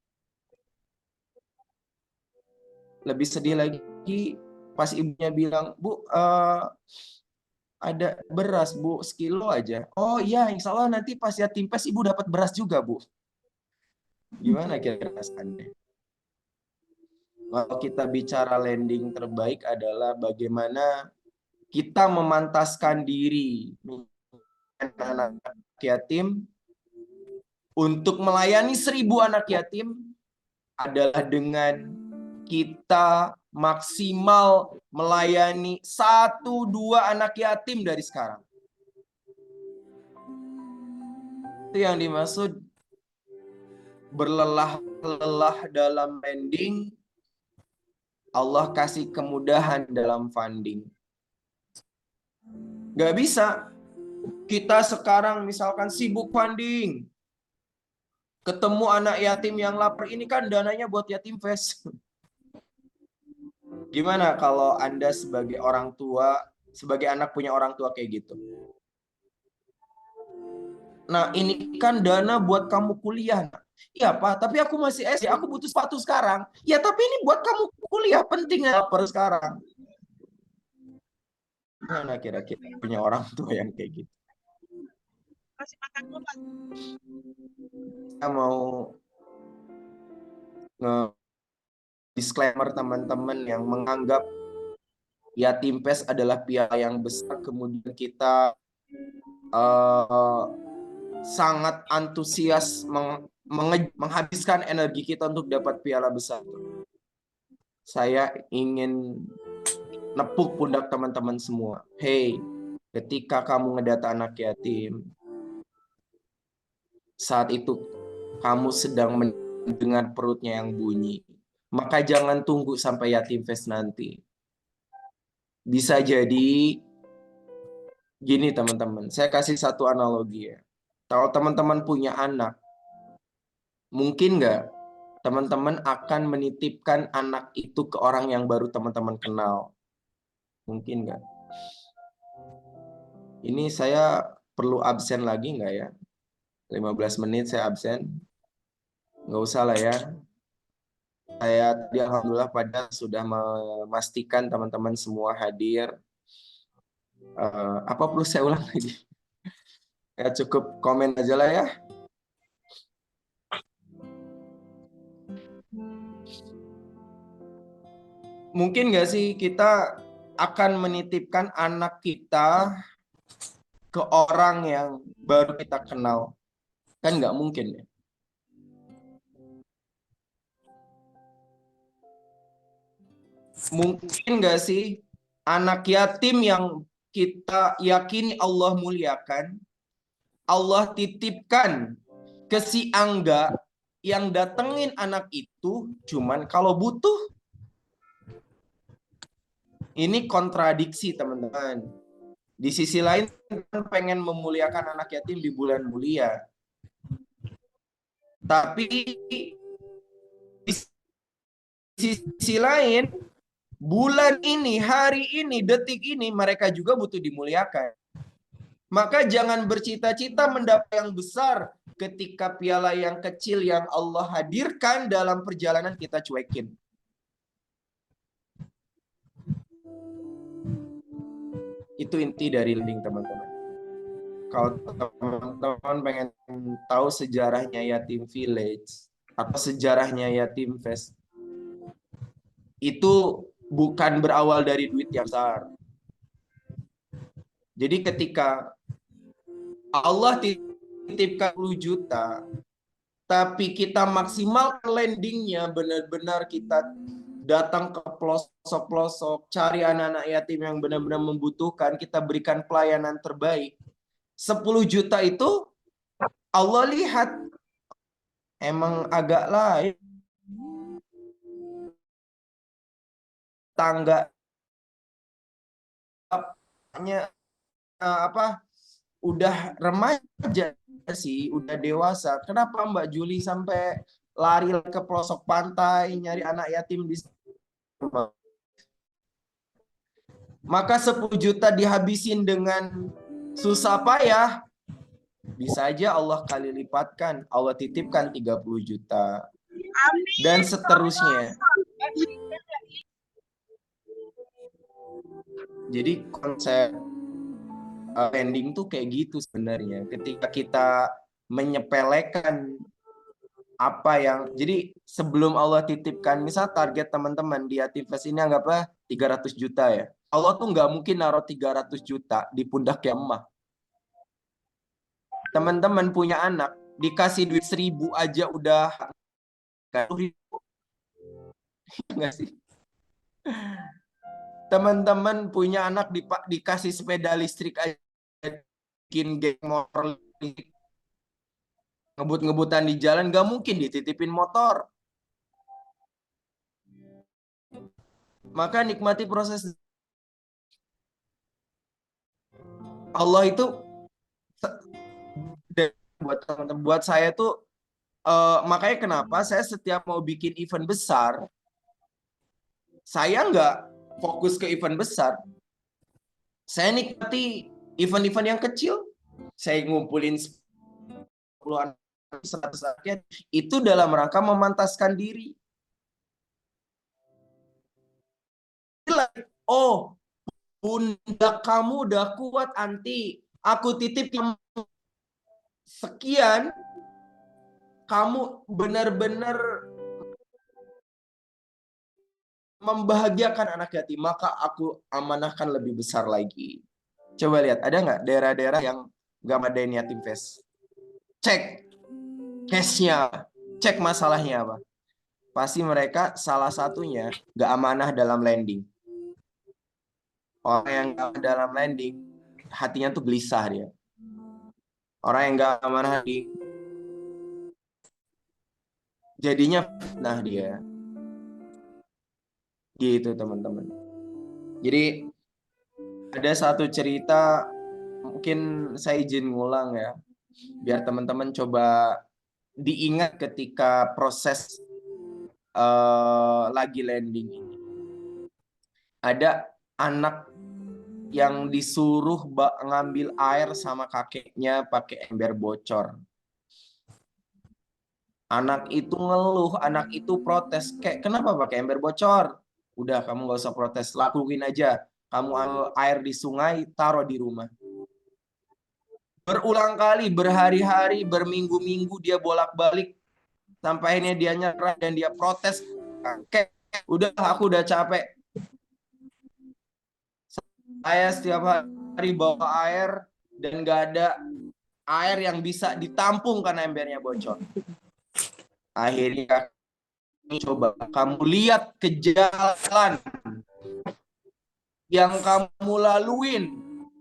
Lebih sedih lagi pas ibunya bilang, "Bu, ada beras Bu, sekilo aja. Oh iya, insya Allah nanti pas yatim pes Ibu dapat beras juga Bu. Gimana kira-kira perasaannya? Kalau kita bicara landing terbaik adalah bagaimana kita memantaskan diri anak yatim untuk melayani 1000 anak yatim adalah dengan kita maksimal melayani 1-2 anak yatim dari sekarang. Itu yang dimaksud berlelah-lelah dalam landing, Allah kasih kemudahan dalam funding. Gak bisa kita sekarang misalkan sibuk funding, ketemu anak yatim yang lapar, ini kan dananya buat yatim fest. Gimana kalau Anda sebagai orang tua, sebagai anak punya orang tua kayak gitu? Nah, ini kan dana buat kamu kuliah. Iya Pak, tapi aku masih SD, aku butuh sepatu sekarang. Ya tapi ini buat kamu kuliah, pentingnya lapar sekarang. Mana kira-kira punya orang tua yang kayak gitu? Kasih makan dulu, Pak. Saya mau disclaimer teman-teman yang menganggap yatim pes adalah piala yang besar, kemudian kita sangat antusias menghabiskan energi kita untuk dapat piala besar. Saya ingin nepuk pundak teman-teman semua. Hey, ketika kamu ngedata anak yatim, saat itu kamu sedang mendengar perutnya yang bunyi. Maka jangan tunggu sampai yatim fest nanti. Bisa jadi gini teman-teman, saya kasih satu analogi ya. Kalau teman-teman punya anak, mungkin nggak teman-teman akan menitipkan anak itu ke orang yang baru teman-teman kenal? Mungkin nggak? Ini saya perlu absen lagi nggak ya? 15 menit saya absen? Nggak usah lah ya. Saya tadi alhamdulillah pada sudah memastikan teman-teman semua hadir. Apa perlu saya ulang lagi? Ya cukup komen aja lah ya. Mungkin nggak sih kita akan menitipkan anak kita ke orang yang baru kita kenal? Kan nggak mungkin ya. Mungkin nggak sih anak yatim yang kita yakini Allah muliakan, Allah titipkan ke si Angga yang datengin anak itu cuman kalau butuh? Ini kontradiksi teman-teman. Di sisi lain pengen memuliakan anak yatim di bulan mulia. Tapi di sisi lain bulan ini, hari ini, detik ini mereka juga butuh dimuliakan. Maka jangan bercita-cita mendapat yang besar ketika piala yang kecil yang Allah hadirkan dalam perjalanan kita cuekin. Itu inti dari link teman-teman. Kalau teman-teman pengen tahu sejarahnya Yatim Village atau sejarahnya Yatim Fest, itu bukan berawal dari duit yang besar. Jadi ketika Allah titipkan 10 juta, tapi kita maksimalkan landingnya, benar-benar kita datang ke pelosok-pelosok, cari anak-anak yatim yang benar-benar membutuhkan, kita berikan pelayanan terbaik. 10 juta itu Allah lihat emang agak lain. Tangganya udah remaja sih, udah dewasa. Kenapa Mbak Juli sampai lari ke pelosok pantai nyari anak yatim di maka 10 juta dihabisin dengan susah payah, bisa aja Allah kali lipatkan, Allah titipkan 30 juta. Dan seterusnya. Jadi konsep landing tuh kayak gitu sebenarnya. Ketika kita menyepelekan apa yang, jadi sebelum Allah titipkan, misal target teman-teman di Yatimfest ini anggaplah 300 juta ya. Allah tuh nggak mungkin naruh 300 juta di pundak emak. Teman-teman punya anak, dikasih duit 1.000 aja udah nggak sih? Teman-teman punya anak dikasih sepeda listrik aja, bikin geng motor listrik, ngebut-ngebutan di jalan, nggak mungkin dititipin motor. Maka nikmati proses. Allah itu buat teman-teman, buat saya tuh makanya kenapa saya setiap mau bikin event besar, saya nggak fokus ke event besar. Saya nikmati event-event yang kecil. Saya ngumpulin 10 100 rakyat itu dalam rangka memantaskan diri. Oh, pundak kamu udah kuat, Anti. Aku titip kamu sekian. Kamu benar-benar membahagiakan anak yatim, maka aku amanahkan lebih besar lagi. Coba lihat, ada nggak daerah-daerah yang nggak ngadain Yatimfest? Cek case-nya, cek masalahnya apa. Pasti mereka salah satunya nggak amanah dalam landing. Orang yang nggak dalam landing, hatinya tuh gelisah dia. Orang yang nggak amanah di, jadinya fitnah dia. Gitu teman-teman. Jadi ada satu cerita, mungkin saya izin ngulang ya, biar teman-teman coba diingat ketika proses lagi landing ini. Ada anak yang disuruh ngambil air sama kakeknya pakai ember bocor. Anak itu ngeluh, anak itu protes, kayak kenapa pakai ember bocor? Udah, kamu gak usah protes, lakuin aja. Kamu ambil air di sungai, taruh di rumah. Berulang kali, berhari-hari, berminggu-minggu dia bolak-balik. Sampai akhirnya dia nyerah dan dia protes. Kayak, udah, aku udah capek. Saya setiap hari bawa air dan gak ada air yang bisa ditampung karena embernya bocor. Akhirnya coba kamu lihat ke jalan yang kamu laluin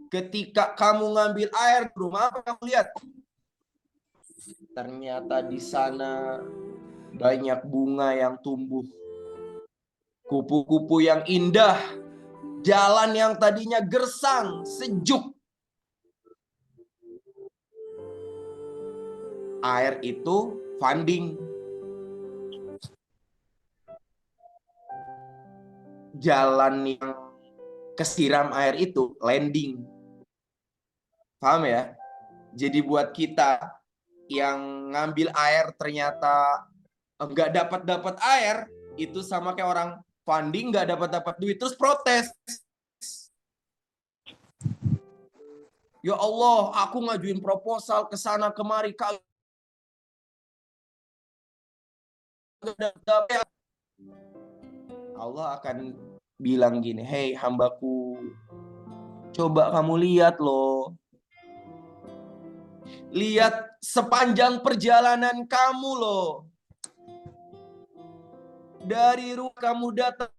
ketika kamu ngambil air di rumah, apa kamu lihat? Ternyata di sana banyak bunga yang tumbuh, kupu-kupu yang indah, jalan yang tadinya gersang, sejuk. Air itu funding. Jalan yang kesiram air itu landing. Paham ya? Jadi buat kita yang ngambil air ternyata nggak dapat air, itu sama kayak orang funding nggak dapat duit terus protes. Ya Allah, aku ngajuin proposal ke sana kemari, kalau Allah akan bilang gini, hei hambaku, coba kamu lihat loh. Lihat sepanjang perjalanan kamu loh. Dari rumah kamu datang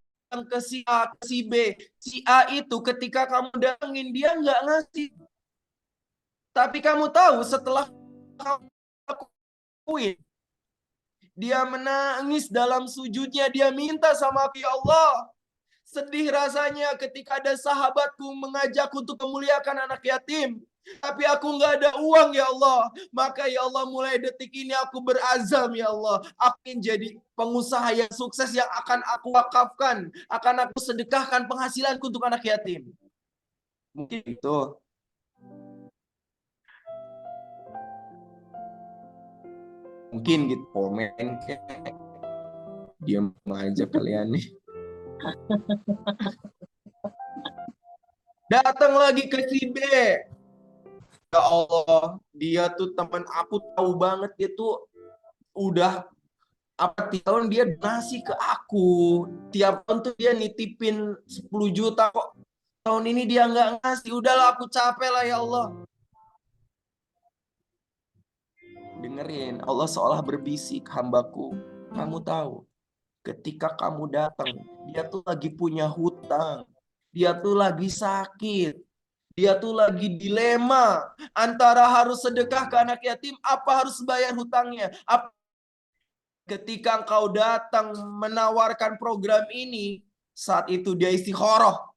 ke si A, ke si B. Si A itu ketika kamu datangin, dia nggak ngasih. Tapi kamu tahu setelah kamu lakuin, dia menangis dalam sujudnya, dia minta sama ya Allah. Sedih rasanya ketika ada sahabatku mengajak untuk memuliakan anak yatim. Tapi aku nggak ada uang ya Allah. Maka ya Allah, mulai detik ini aku berazam ya Allah. Aku ingin jadi pengusaha yang sukses yang akan aku wakafkan. Akan aku sedekahkan penghasilanku untuk anak yatim. Mungkin itu. Mungkin gitu, komen kayak diam aja kalian nih. Datang lagi ke si B, Ya Allah, dia tuh teman aku tahu banget, dia tuh udah apa tiap tahun dia donasi ke aku. Tiap tahun tuh dia nitipin 10 juta kok. Tahun ini dia nggak ngasih. Udahlah, aku capek lah ya Allah. Dengerin, Allah seolah berbisik, hambaku, kamu tahu, ketika kamu datang, dia tuh lagi punya hutang. Dia tuh lagi sakit. Dia tuh lagi dilema antara harus sedekah ke anak yatim, apa harus bayar hutangnya. Ketika engkau datang menawarkan program ini, saat itu dia istikharah.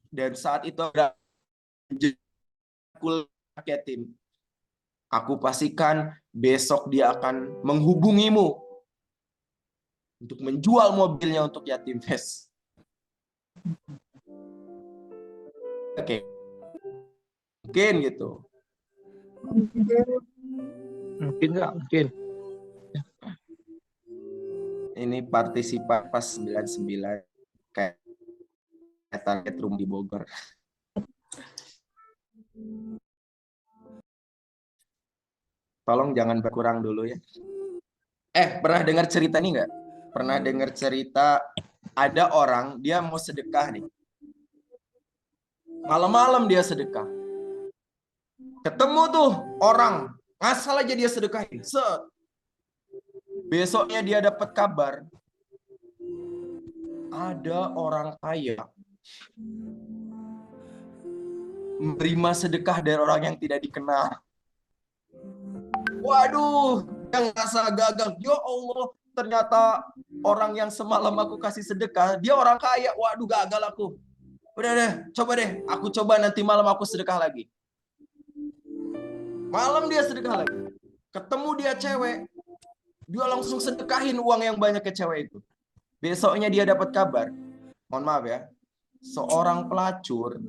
Dan saat itu ada anak yatim. Aku pastikan besok dia akan menghubungimu untuk menjual mobilnya untuk Yatim Fest. Oke. Mungkin gitu. Mungkin nggak? Mungkin. Ini partisipan pas 99 kayak target room di Bogor. Tolong jangan berkurang dulu ya. Pernah dengar cerita ini nggak? Pernah dengar cerita ada orang dia mau sedekah nih. Malam-malam dia sedekah. Ketemu tuh orang, ngasal aja dia sedekahin. Besoknya dia dapat kabar ada orang kaya menerima sedekah dari orang yang tidak dikenal. Waduh, yang ngerasa gagal. Ya Allah, ternyata orang yang semalam aku kasih sedekah, dia orang kaya. Waduh, gagal aku. Udah deh, coba deh. Aku coba nanti malam aku sedekah lagi. Malam dia sedekah lagi. Ketemu dia cewek. Dia langsung sedekahin uang yang banyak ke cewek itu. Besoknya dia dapat kabar. Mohon maaf ya. Seorang pelacur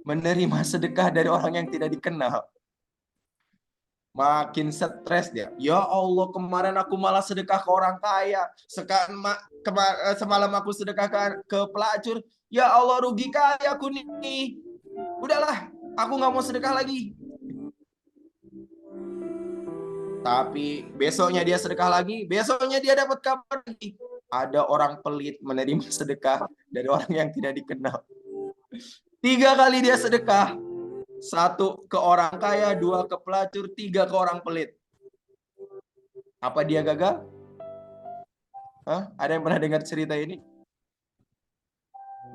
menerima sedekah dari orang yang tidak dikenal. Makin stres dia. Ya Allah, kemarin aku malah sedekah ke orang kaya. Sekarang semalam aku sedekah ke pelacur. Ya Allah, rugi kali aku nih. Udahlah, aku nggak mau sedekah lagi. Tapi besoknya dia sedekah lagi. Besoknya dia dapat kabar lagi. Ada orang pelit menerima sedekah dari orang yang tidak dikenal. 3 kali dia sedekah. 1 ke orang kaya, 2 ke pelacur, 3 ke orang pelit. Apa dia gagal? Hah? Ada yang pernah dengar cerita ini?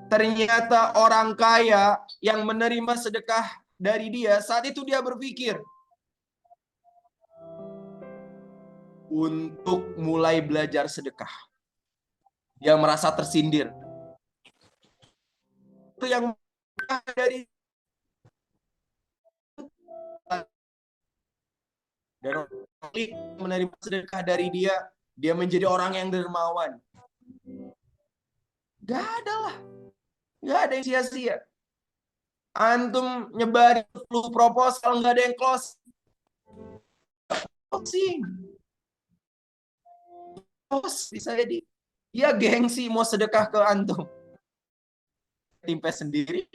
Ternyata orang kaya yang menerima sedekah dari dia, saat itu dia berpikir untuk mulai belajar sedekah. Dia merasa tersindir. Itu yang dari dan menerima sedekah dari dia menjadi orang yang dermawan. Gak ada lah. Gak ada yang sia-sia. Antum nyebarin 10 proposal, gak ada yang close. Closing. Close bisa jadi. Ya gengsi mau sedekah ke antum. Timpe sendiri.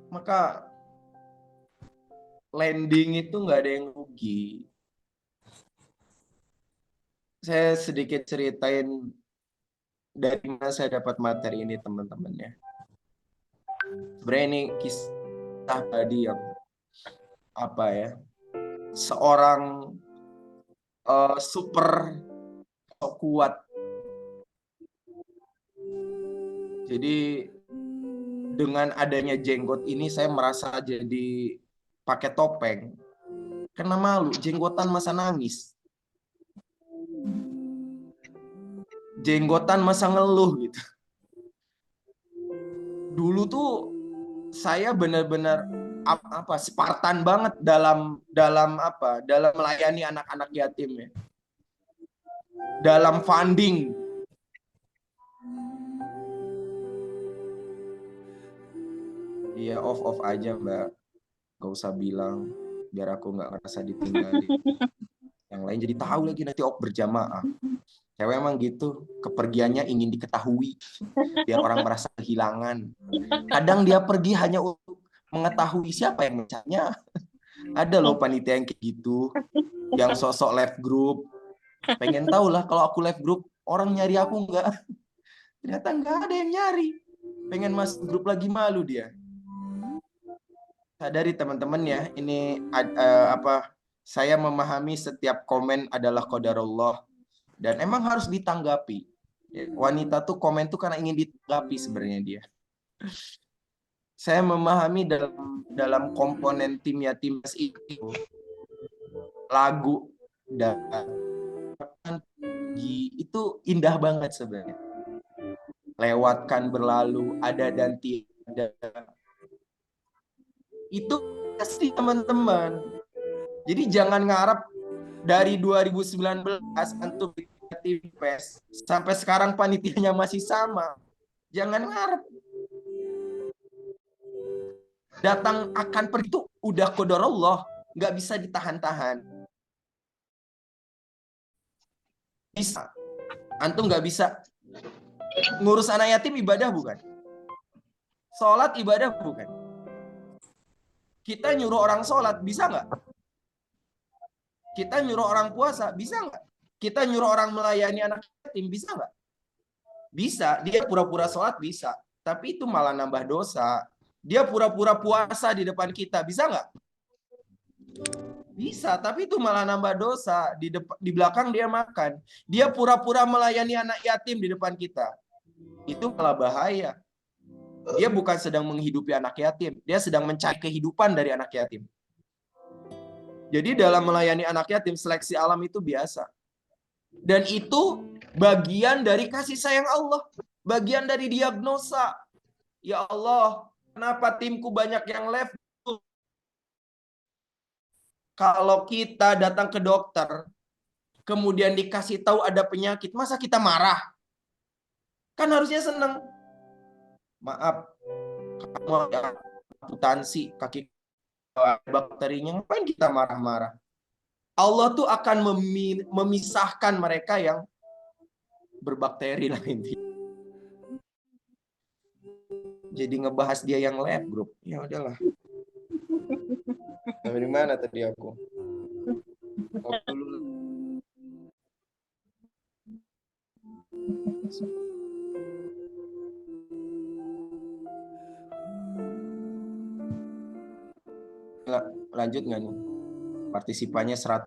Maka landing itu nggak ada yang rugi. Saya sedikit ceritain dari mana saya dapat materi ini, teman-teman ya. Sebenarnya ini kisah tadi yang apa ya? Seorang super kuat. Jadi dengan adanya jenggot ini saya merasa jadi pakai topeng. Karena malu, jenggotan masa nangis. Jenggotan masa ngeluh gitu. Dulu tuh saya benar-benar Spartan banget dalam melayani anak-anak yatim ya. Dalam funding. Iya, off aja Mbak. Gak usah bilang, biar aku nggak ngerasa ditinggalin. Yang lain jadi tahu lagi nanti berjamaah. Cewek emang gitu, kepergiannya ingin diketahui, biar orang merasa kehilangan. Kadang dia pergi hanya untuk mengetahui siapa yang mencarinya. Ada loh panitia yang kayak gitu, yang sosok left group. Pengen tahu lah kalau aku left group, orang nyari aku nggak? Ternyata nggak ada yang nyari. Pengen masuk grup lagi, malu dia. Sadari teman-teman ya, ini saya memahami setiap komen adalah qadarullah. Dan emang harus ditanggapi. Wanita tuh komen tuh karena ingin ditanggapi sebenarnya dia. Saya memahami dalam komponen tim Yatimnas itu lagu dan itu indah banget sebenarnya. Lewatkan berlalu, ada dan tiada. Itu pasti teman-teman. Jadi jangan ngarep dari 2019 antum tim PES sampai sekarang panitianya masih sama. Jangan ngarep. Datang akan pergi itu udah qadarullah, nggak bisa ditahan-tahan. Bisa. Antum nggak bisa ngurus anak yatim ibadah bukan? Sholat ibadah bukan? Kita nyuruh orang sholat bisa nggak? Kita nyuruh orang puasa bisa nggak? Kita nyuruh orang melayani anak yatim bisa nggak? Bisa. Dia pura-pura sholat bisa, tapi itu malah nambah dosa. Dia pura-pura puasa di depan kita bisa nggak? Bisa, tapi itu malah nambah dosa. Di belakang dia makan. Dia pura-pura melayani anak yatim di depan kita. Itu malah bahaya. Dia bukan sedang menghidupi anak yatim. Dia sedang mencari kehidupan dari anak yatim. Jadi dalam melayani anak yatim, seleksi alam itu biasa. Dan itu bagian dari kasih sayang Allah. Bagian dari diagnosa. Ya Allah, kenapa timku banyak yang left? Kalau kita datang ke dokter, kemudian dikasih tahu ada penyakit, masa kita marah? Kan harusnya senang. Maaf, kamu ada amputasi kaki bakterinya, ngapain kita marah-marah? Allah tuh akan memisahkan mereka yang berbakteri lah intinya. Jadi ngebahas dia yang lab group, ya udahlah. Dari mana tadi aku? Oh, dulu. Lanjut nggak nih? Partisipannya 100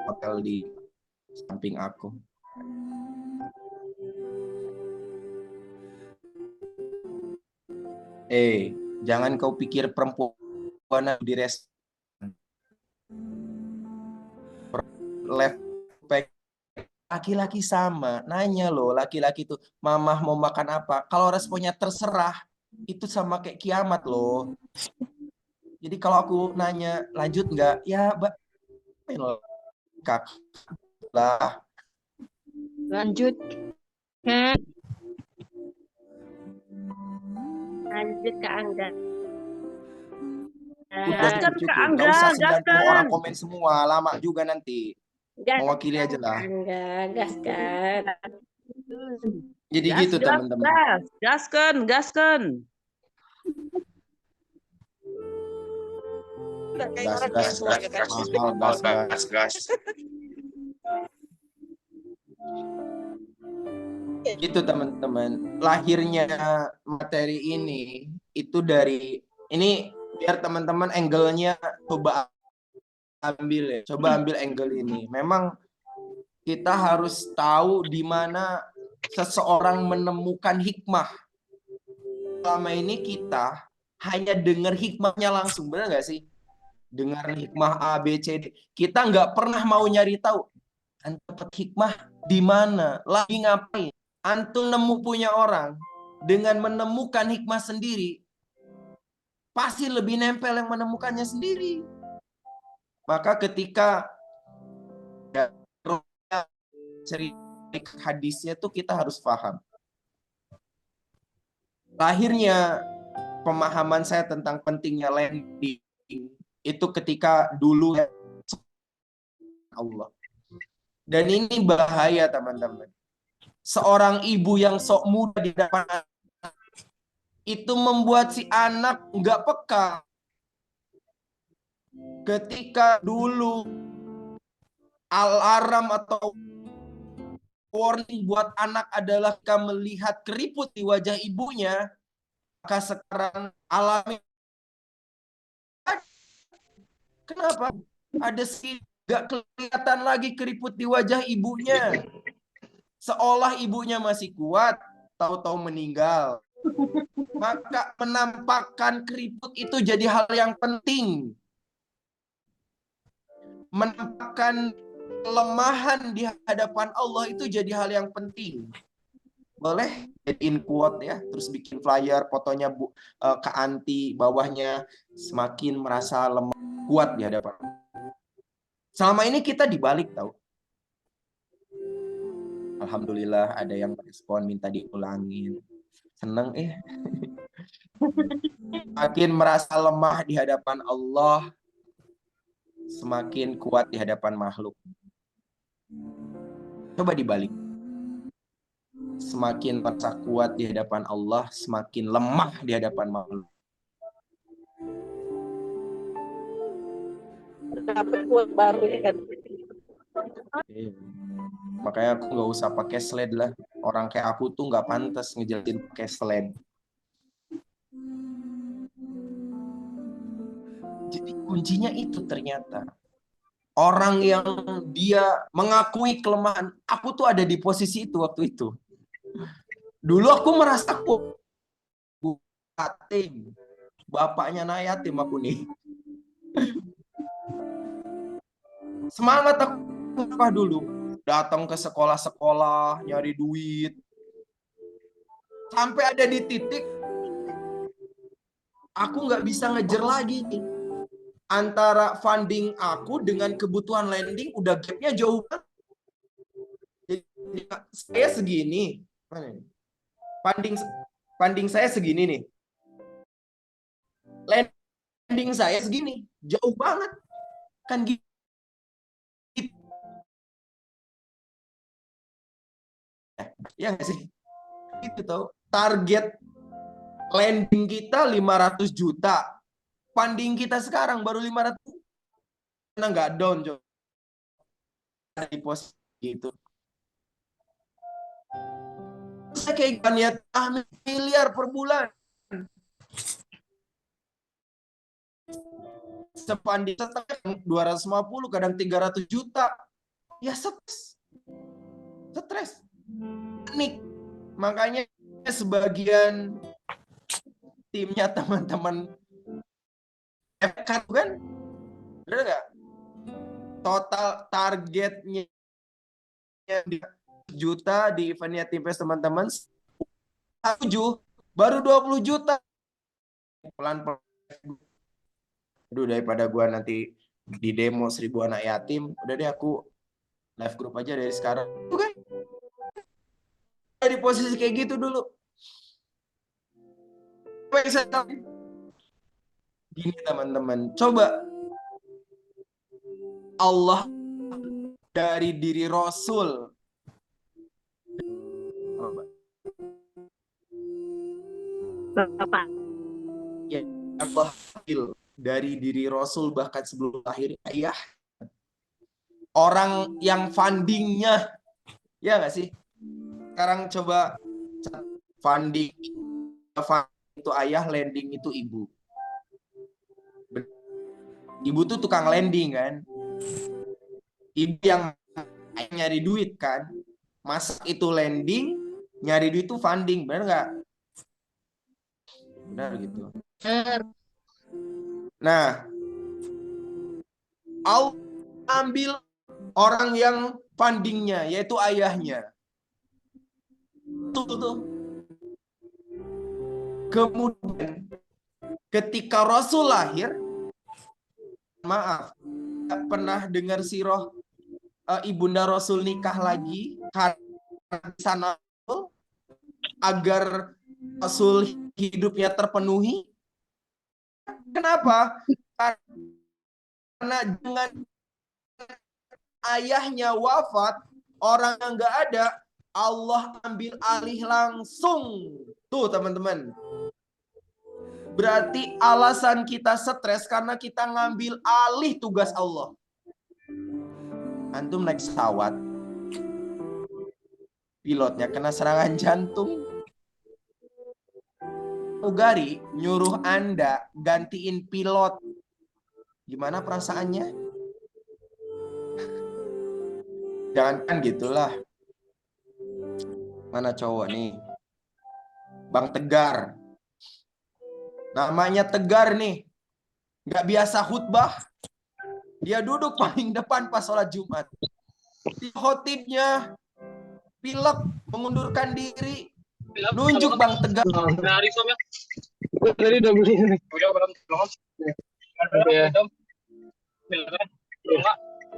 hotel di samping aku. Jangan kau pikir perempuan di restoran. Left back laki-laki sama. Nanya loh, laki-laki itu, mamah mau makan apa? Kalau responnya terserah, itu sama kayak kiamat loh. Jadi kalau aku nanya, lanjut nggak? Ya, kak lah. Lanjut. Lanjut ke Angga. Gaskan ke Angga, gaskan. Orang komen semua, lama juga nanti. Mewakili aja lah. Angga, gaskan. Jadi gas, gitu teman-teman. Gaskan. Gas. Gitu teman-teman. Lahirnya materi ini itu dari ini biar teman-teman angle-nya coba ambil ya. Coba ambil angle ini. Memang kita harus tahu di mana seseorang menemukan hikmah. Selama ini kita hanya dengar hikmahnya langsung, benar nggak sih? Dengar hikmah A, B, C, D. Kita nggak pernah mau nyari tahu. Antum dapat hikmah di mana? Lagi ngapain? Antum nemu punya orang dengan menemukan hikmah sendiri, pasti lebih nempel yang menemukannya sendiri. Maka ketika cerita hadisnya tuh kita harus paham. Lahirnya pemahaman saya tentang pentingnya landing itu ketika dulu Allah. Dan ini bahaya, teman-teman. Seorang ibu yang sok muda di depan anak, itu membuat si anak nggak peka. Ketika dulu alarm atau warning buat anak adalah ketika melihat keriput di wajah ibunya, maka sekarang alami. Kenapa? Ada sih nggak kelihatan lagi keriput di wajah ibunya. Seolah ibunya masih kuat, tahu-tahu meninggal. Maka menampakkan keriput itu jadi hal yang penting. Menampakkan kelemahan di hadapan Allah itu jadi hal yang penting. Boleh jadiin quote ya, terus bikin flyer, fotonya Kak Anti, bawahnya semakin merasa lemah, kuat di hadapan. Selama ini kita dibalik tahu. Alhamdulillah ada yang respon minta diulangin. Seneng Semakin merasa lemah di hadapan Allah, semakin kuat di hadapan makhluk. Coba dibalik. Semakin merasa kuat di hadapan Allah, semakin lemah di hadapan makhluk. Dapat kuat baru ya kan. Makanya aku nggak usah pakai slide lah. Orang kayak aku tuh nggak pantas ngejelasin pakai slide. Jadi kuncinya itu ternyata. Orang yang dia mengakui kelemahan. Aku tuh ada di posisi itu waktu itu. Dulu aku merasa aku yatim. Bapaknya anak yatim aku nih. Semangat aku dulu. Datang ke sekolah-sekolah, nyari duit. Sampai ada di titik aku nggak bisa ngejar lagi nih. Antara funding aku dengan kebutuhan lending udah gapnya jauh banget. Jadi saya segini. Funding saya segini nih. Lending saya segini. Jauh banget. Kan gitu. Ya nggak sih? Itu tahu. Target lending kita 500 juta. Funding kita sekarang baru 500. Karena nggak down, coba. Di pos gitu. Saya kayak niat miliar per bulan. Sepanding setengah 250, kadang 300 juta. Ya stres. Panik. Makanya sebagian timnya teman-teman kan bener nggak? Total targetnya juta di eventnya Timpes teman-teman 7 baru 20 juta. Pelan-pelan. Aduh, daripada gua nanti di demo 1000 anak yatim, udah deh aku live group aja dari sekarang. Bukan? Di posisi kayak gitu dulu. Gini teman-teman, coba Allah dari diri Rasul. Bapak. Ya, Allah dari diri Rasul bahkan sebelum lahir ayah. Orang yang fundingnya, ya nggak sih? Sekarang coba funding itu ayah, lending itu ibu. Ibu tuh tukang lending kan. Ibu yang nyari duit kan. Masak itu lending, nyari duit itu funding, benar nggak? Benar gitu. Nah, Allah ambil orang yang fundingnya, yaitu ayahnya. Tuh. Kemudian ketika Rasul lahir, maaf, tidak pernah dengar sirah ibunda Rasul nikah lagi karena sana agar Rasul hidupnya terpenuhi. Kenapa? Karena dengan ayahnya wafat, orang yang nggak ada, Allah ambil alih langsung. Tuh teman-teman. Berarti alasan kita stres karena kita ngambil alih tugas Allah. Antum naik pesawat, pilotnya kena serangan jantung. Pramugari nyuruh Anda gantiin pilot. Gimana perasaannya? Jangankan gitulah. Mana cowok nih? Bang Tegar. Namanya Tegar nih. Nggak biasa khutbah. Dia duduk paling depan pas sholat Jumat. Khotibnya pilek, mengundurkan diri. Nunjuk Bang Tegar. Tadi udah beli nih. Ya.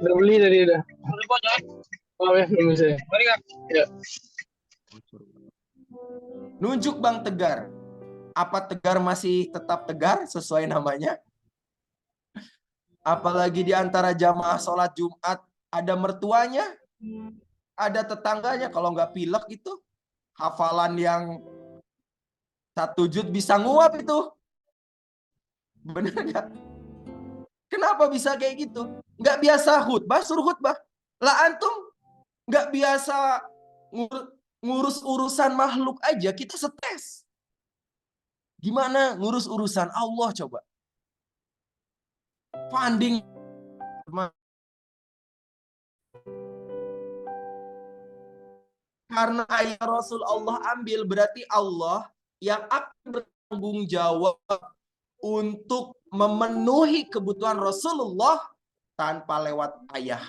Udah beli tadi udah. Oh ya, belum bisa. Ya. Nunjuk Bang Tegar. Apa Tegar masih tetap tegar sesuai namanya? Apalagi di antara jamaah sholat Jumat ada mertuanya, ada tetangganya. Kalau nggak pilek itu hafalan yang 1 juz bisa nguap itu. Bener nggak? Kenapa bisa kayak gitu? Nggak biasa khutbah, suruh khutbah. Lah antum nggak biasa ngurus urusan makhluk aja, kita stres. Gimana ngurus urusan Allah coba? Funding. Karena ayat Rasul Allah ambil, berarti Allah yang akan bertanggung jawab untuk memenuhi kebutuhan Rasulullah tanpa lewat ayah.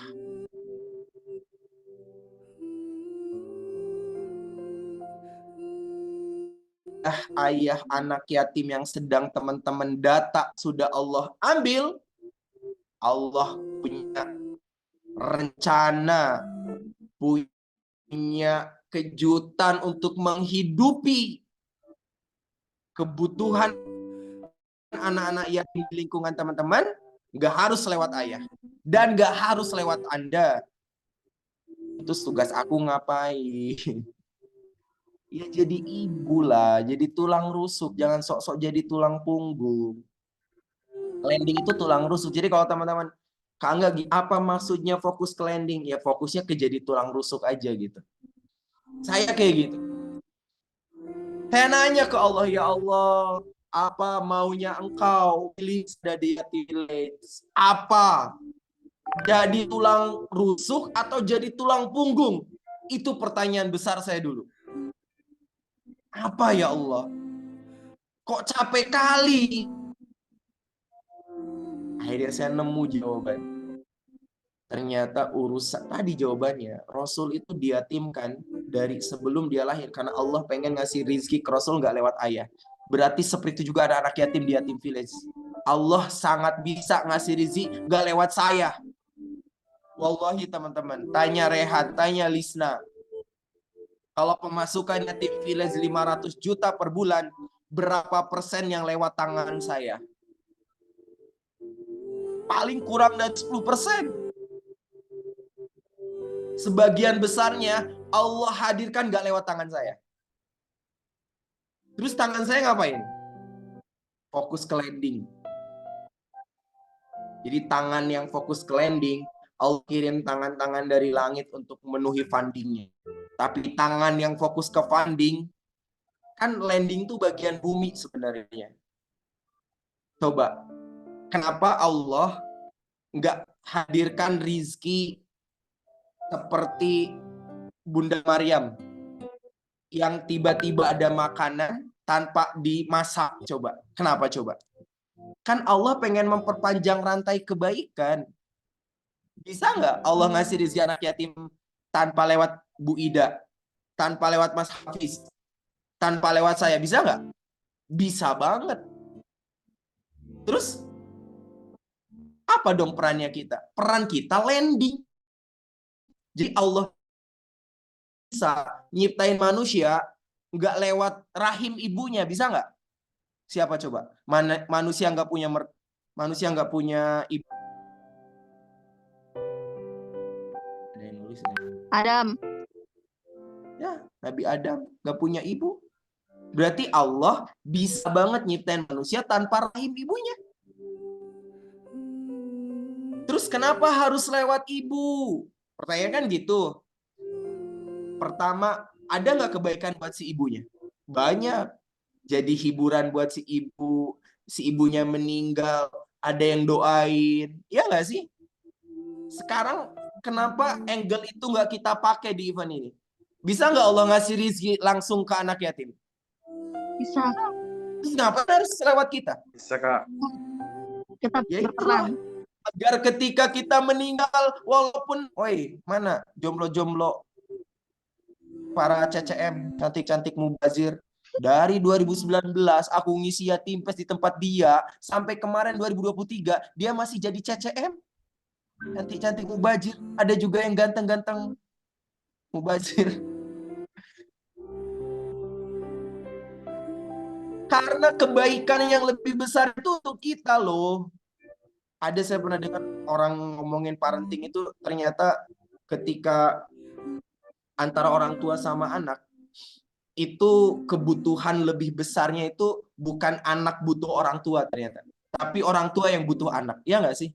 Ayah anak yatim yang sedang teman-teman data sudah Allah ambil. Allah punya rencana, punya kejutan untuk menghidupi kebutuhan anak-anak yatim di lingkungan teman-teman. Nggak harus lewat ayah. Dan nggak harus lewat Anda. Itu tugas aku ngapain? Ya jadi ibu lah, jadi tulang rusuk, jangan sok-sok jadi tulang punggung. Landing itu tulang rusuk. Jadi kalau teman-teman, Kak Angga, apa maksudnya fokus ke landing? Ya fokusnya ke jadi tulang rusuk aja gitu. Saya kayak gitu. Saya nanya ke Allah, ya Allah, apa maunya engkau? Pilih dari village. Apa? Jadi tulang rusuk atau jadi tulang punggung? Itu pertanyaan besar saya dulu. Apa ya Allah? Kok capek kali? Akhirnya saya nemu jawaban. Ternyata urusan tadi jawabannya. Rasul itu diyatimkan dari sebelum dia lahir. Karena Allah pengen ngasih rizki ke Rasul nggak lewat ayah. Berarti seperti itu juga ada anak yatim di yatim village. Allah sangat bisa ngasih rizki nggak lewat saya. Wallahi teman-teman. Tanya Rehat, tanya Lisna. Kalau pemasukan yatim village 500 juta per bulan, berapa persen yang lewat tangan saya? Paling kurang dari 10%. Sebagian besarnya Allah hadirkan gak lewat tangan saya. Terus tangan saya ngapain? Fokus ke landing. Jadi tangan yang fokus ke landing, Allah kirim tangan-tangan dari langit untuk memenuhi fundingnya. Tapi tangan yang fokus ke funding, kan landing tuh bagian bumi sebenarnya. Coba, kenapa Allah nggak hadirkan rizki seperti Bunda Maryam yang tiba-tiba ada makanan tanpa dimasak? Coba, kenapa coba? Kan Allah pengen memperpanjang rantai kebaikan. Bisa nggak Allah ngasih rizki anak yatim tanpa lewat Bu Ida, tanpa lewat Mas Hafiz, tanpa lewat saya? Bisa nggak? Bisa banget. Terus apa dong perannya kita? Peran kita landing. Jadi Allah bisa nyiptain manusia nggak lewat rahim ibunya, bisa nggak? Siapa coba? Manusia nggak punya ibu. Ada yang nulis. Adam. Ya, Nabi Adam gak punya ibu. Berarti Allah bisa banget nyiptain manusia tanpa rahim ibunya. Terus kenapa harus lewat ibu? Pertanyaan kan gitu. Pertama, ada nggak kebaikan buat si ibunya? Banyak. Jadi hiburan buat si ibu. Si ibunya meninggal, ada yang doain. Ya nggak sih? Sekarang kenapa angle itu nggak kita pakai di event ini? Bisa nggak Allah ngasih rizki langsung ke anak yatim? Bisa. Terus kenapa harus lewat kita? Bisa, Kak. Kita Ya berperan. itulah. Agar ketika kita meninggal, walaupun, woi, mana jomblo-jomblo para CCM, cantik-cantik mubazir, dari 2019 aku ngisi Yatim Fest di tempat dia, sampai kemarin 2023, dia masih jadi CCM. Cantik-cantik mubazir, ada juga yang ganteng-ganteng mubazir. Karena kebaikan yang lebih besar itu untuk kita loh. Ada saya pernah dengar orang ngomongin parenting itu ternyata ketika antara orang tua sama anak itu kebutuhan lebih besarnya itu bukan anak butuh orang tua ternyata, tapi orang tua yang butuh anak. Iya nggak sih?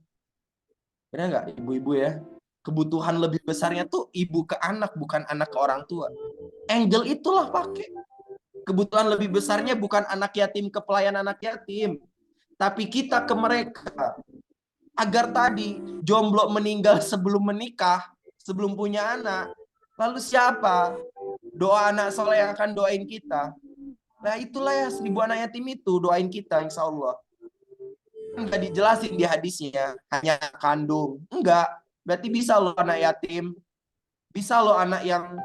Benar nggak ibu-ibu ya? Kebutuhan lebih besarnya tuh ibu ke anak, bukan anak ke orang tua. Angle itulah pakai. Kebutuhan lebih besarnya bukan anak yatim ke pelayan anak yatim, tapi kita ke mereka. Agar tadi jomblo meninggal sebelum menikah, sebelum punya anak. Lalu siapa? Doa anak soleh yang akan doain kita. Nah itulah ya 1000 anak yatim itu doain kita insya Allah. Enggak dijelasin di hadisnya, hanya kandung. Enggak. Berarti bisa loh anak yatim. Bisa loh anak yang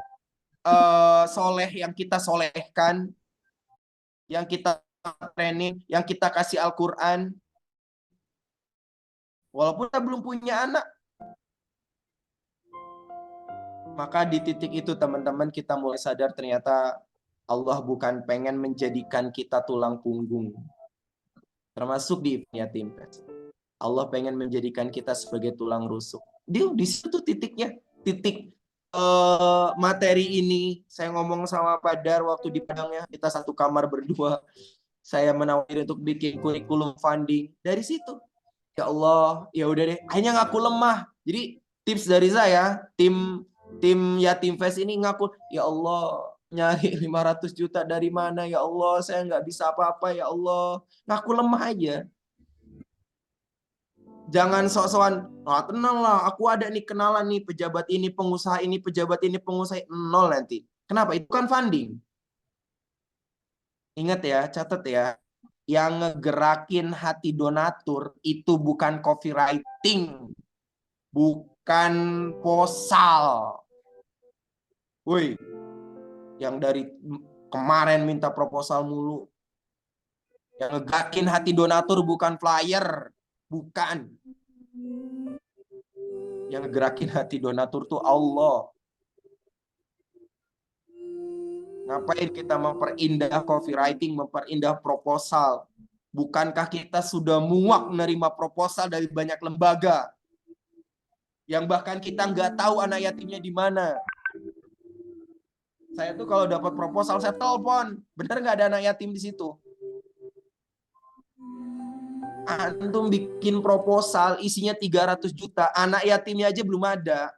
soleh, yang kita solehkan. Yang kita training, yang kita kasih Al-Quran. Walaupun kita belum punya anak. Maka di titik itu teman-teman kita mulai sadar ternyata Allah bukan pengen menjadikan kita tulang punggung. Termasuk di Yatim Fest. Allah pengen menjadikan kita sebagai tulang rusuk. Di situ titiknya. Titik materi ini. Saya ngomong sama Pak Dar waktu di Padangnya. Kita satu kamar berdua. Saya menawari untuk bikin kurikulum funding. Dari situ. Ya Allah, ya udah deh. Akhirnya ngaku lemah. Jadi tips dari saya, tim Yatim Fest ini ngaku, ya Allah, nyari 500 juta dari mana? Ya Allah, saya nggak bisa apa-apa. Ya Allah, ngaku lemah aja. Jangan sok-sokan, tenang lah, aku ada nih kenalan nih, pejabat ini, pengusaha ini, pejabat ini, pengusaha nol nanti. Kenapa? Itu kan funding. Ingat ya, catat ya. Yang ngegerakin hati donatur itu bukan copywriting, bukan posal. Woi, yang dari kemarin minta proposal mulu. Yang ngegerakin hati donatur bukan flyer, bukan. Yang ngegerakin hati donatur tuh Allah. Ngapain kita memperindah copywriting, memperindah proposal? Bukankah kita sudah muak menerima proposal dari banyak lembaga? Yang bahkan kita nggak tahu anak yatimnya di mana. Saya tuh kalau dapat proposal, saya telepon. Bener nggak ada anak yatim di situ? Antum bikin proposal, isinya 300 juta. Anak yatimnya aja belum ada.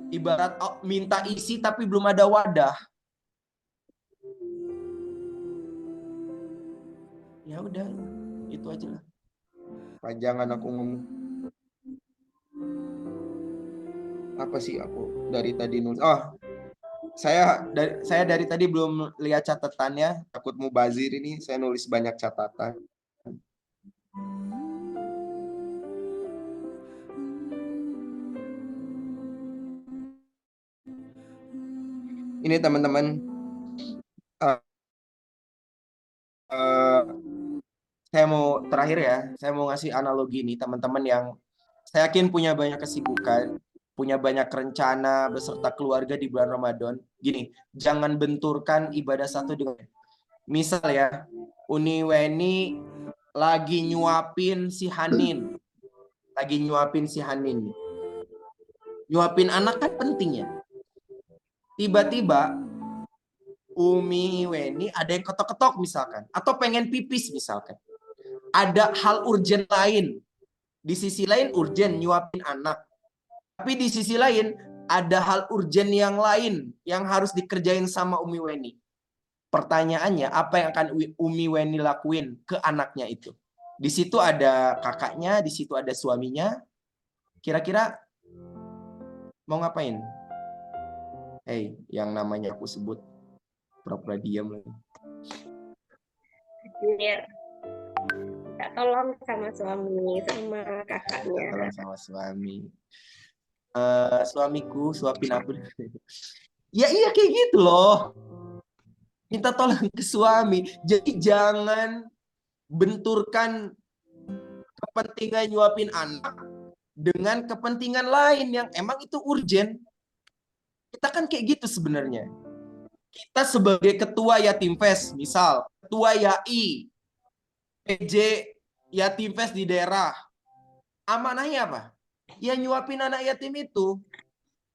Ibarat minta isi tapi belum ada wadah. Ya udah, itu aja lah. Panjangan aku ngomong. Apa sih aku dari tadi nulis? Oh, saya dari tadi belum lihat catatannya. Takut mubazir ini, saya nulis banyak catatan. Ini teman-teman, saya mau terakhir ya, saya mau ngasih analogi nih teman-teman yang saya yakin punya banyak kesibukan, punya banyak rencana beserta keluarga di bulan Ramadan. Gini, jangan benturkan ibadah satu dengan misal ya, Uni Weni lagi nyuapin si Hanin. lagi nyuapin si Hanin. Nyuapin anak kan penting ya. Tiba-tiba Umi Weni ada yang ketok-ketok misalkan. Atau pengen pipis misalkan. Ada hal urgent lain. Di sisi lain urgent nyuapin anak. Tapi di sisi lain ada hal urgent yang lain yang harus dikerjain sama Umi Weni. Pertanyaannya, apa yang akan Umi Weni lakuin ke anaknya itu? Di situ ada kakaknya, di situ ada suaminya. Kira-kira mau ngapain? Hei, yang namanya aku sebut pura-pura diam lagi. Biar minta tolong sama suami, sama kakaknya. Tolong sama suami. Suamiku, suapin aku. Ya iya kayak gitu loh. Minta tolong ke suami. Jadi jangan benturkan kepentingan nyuapin anak dengan kepentingan lain yang emang itu urgent. Kita kan kayak gitu sebenarnya. Kita sebagai ketua Yatim Fest, misal ketua YAI, PJ Yatim Fest di daerah, amanahnya apa? Ya nyuapin anak yatim itu.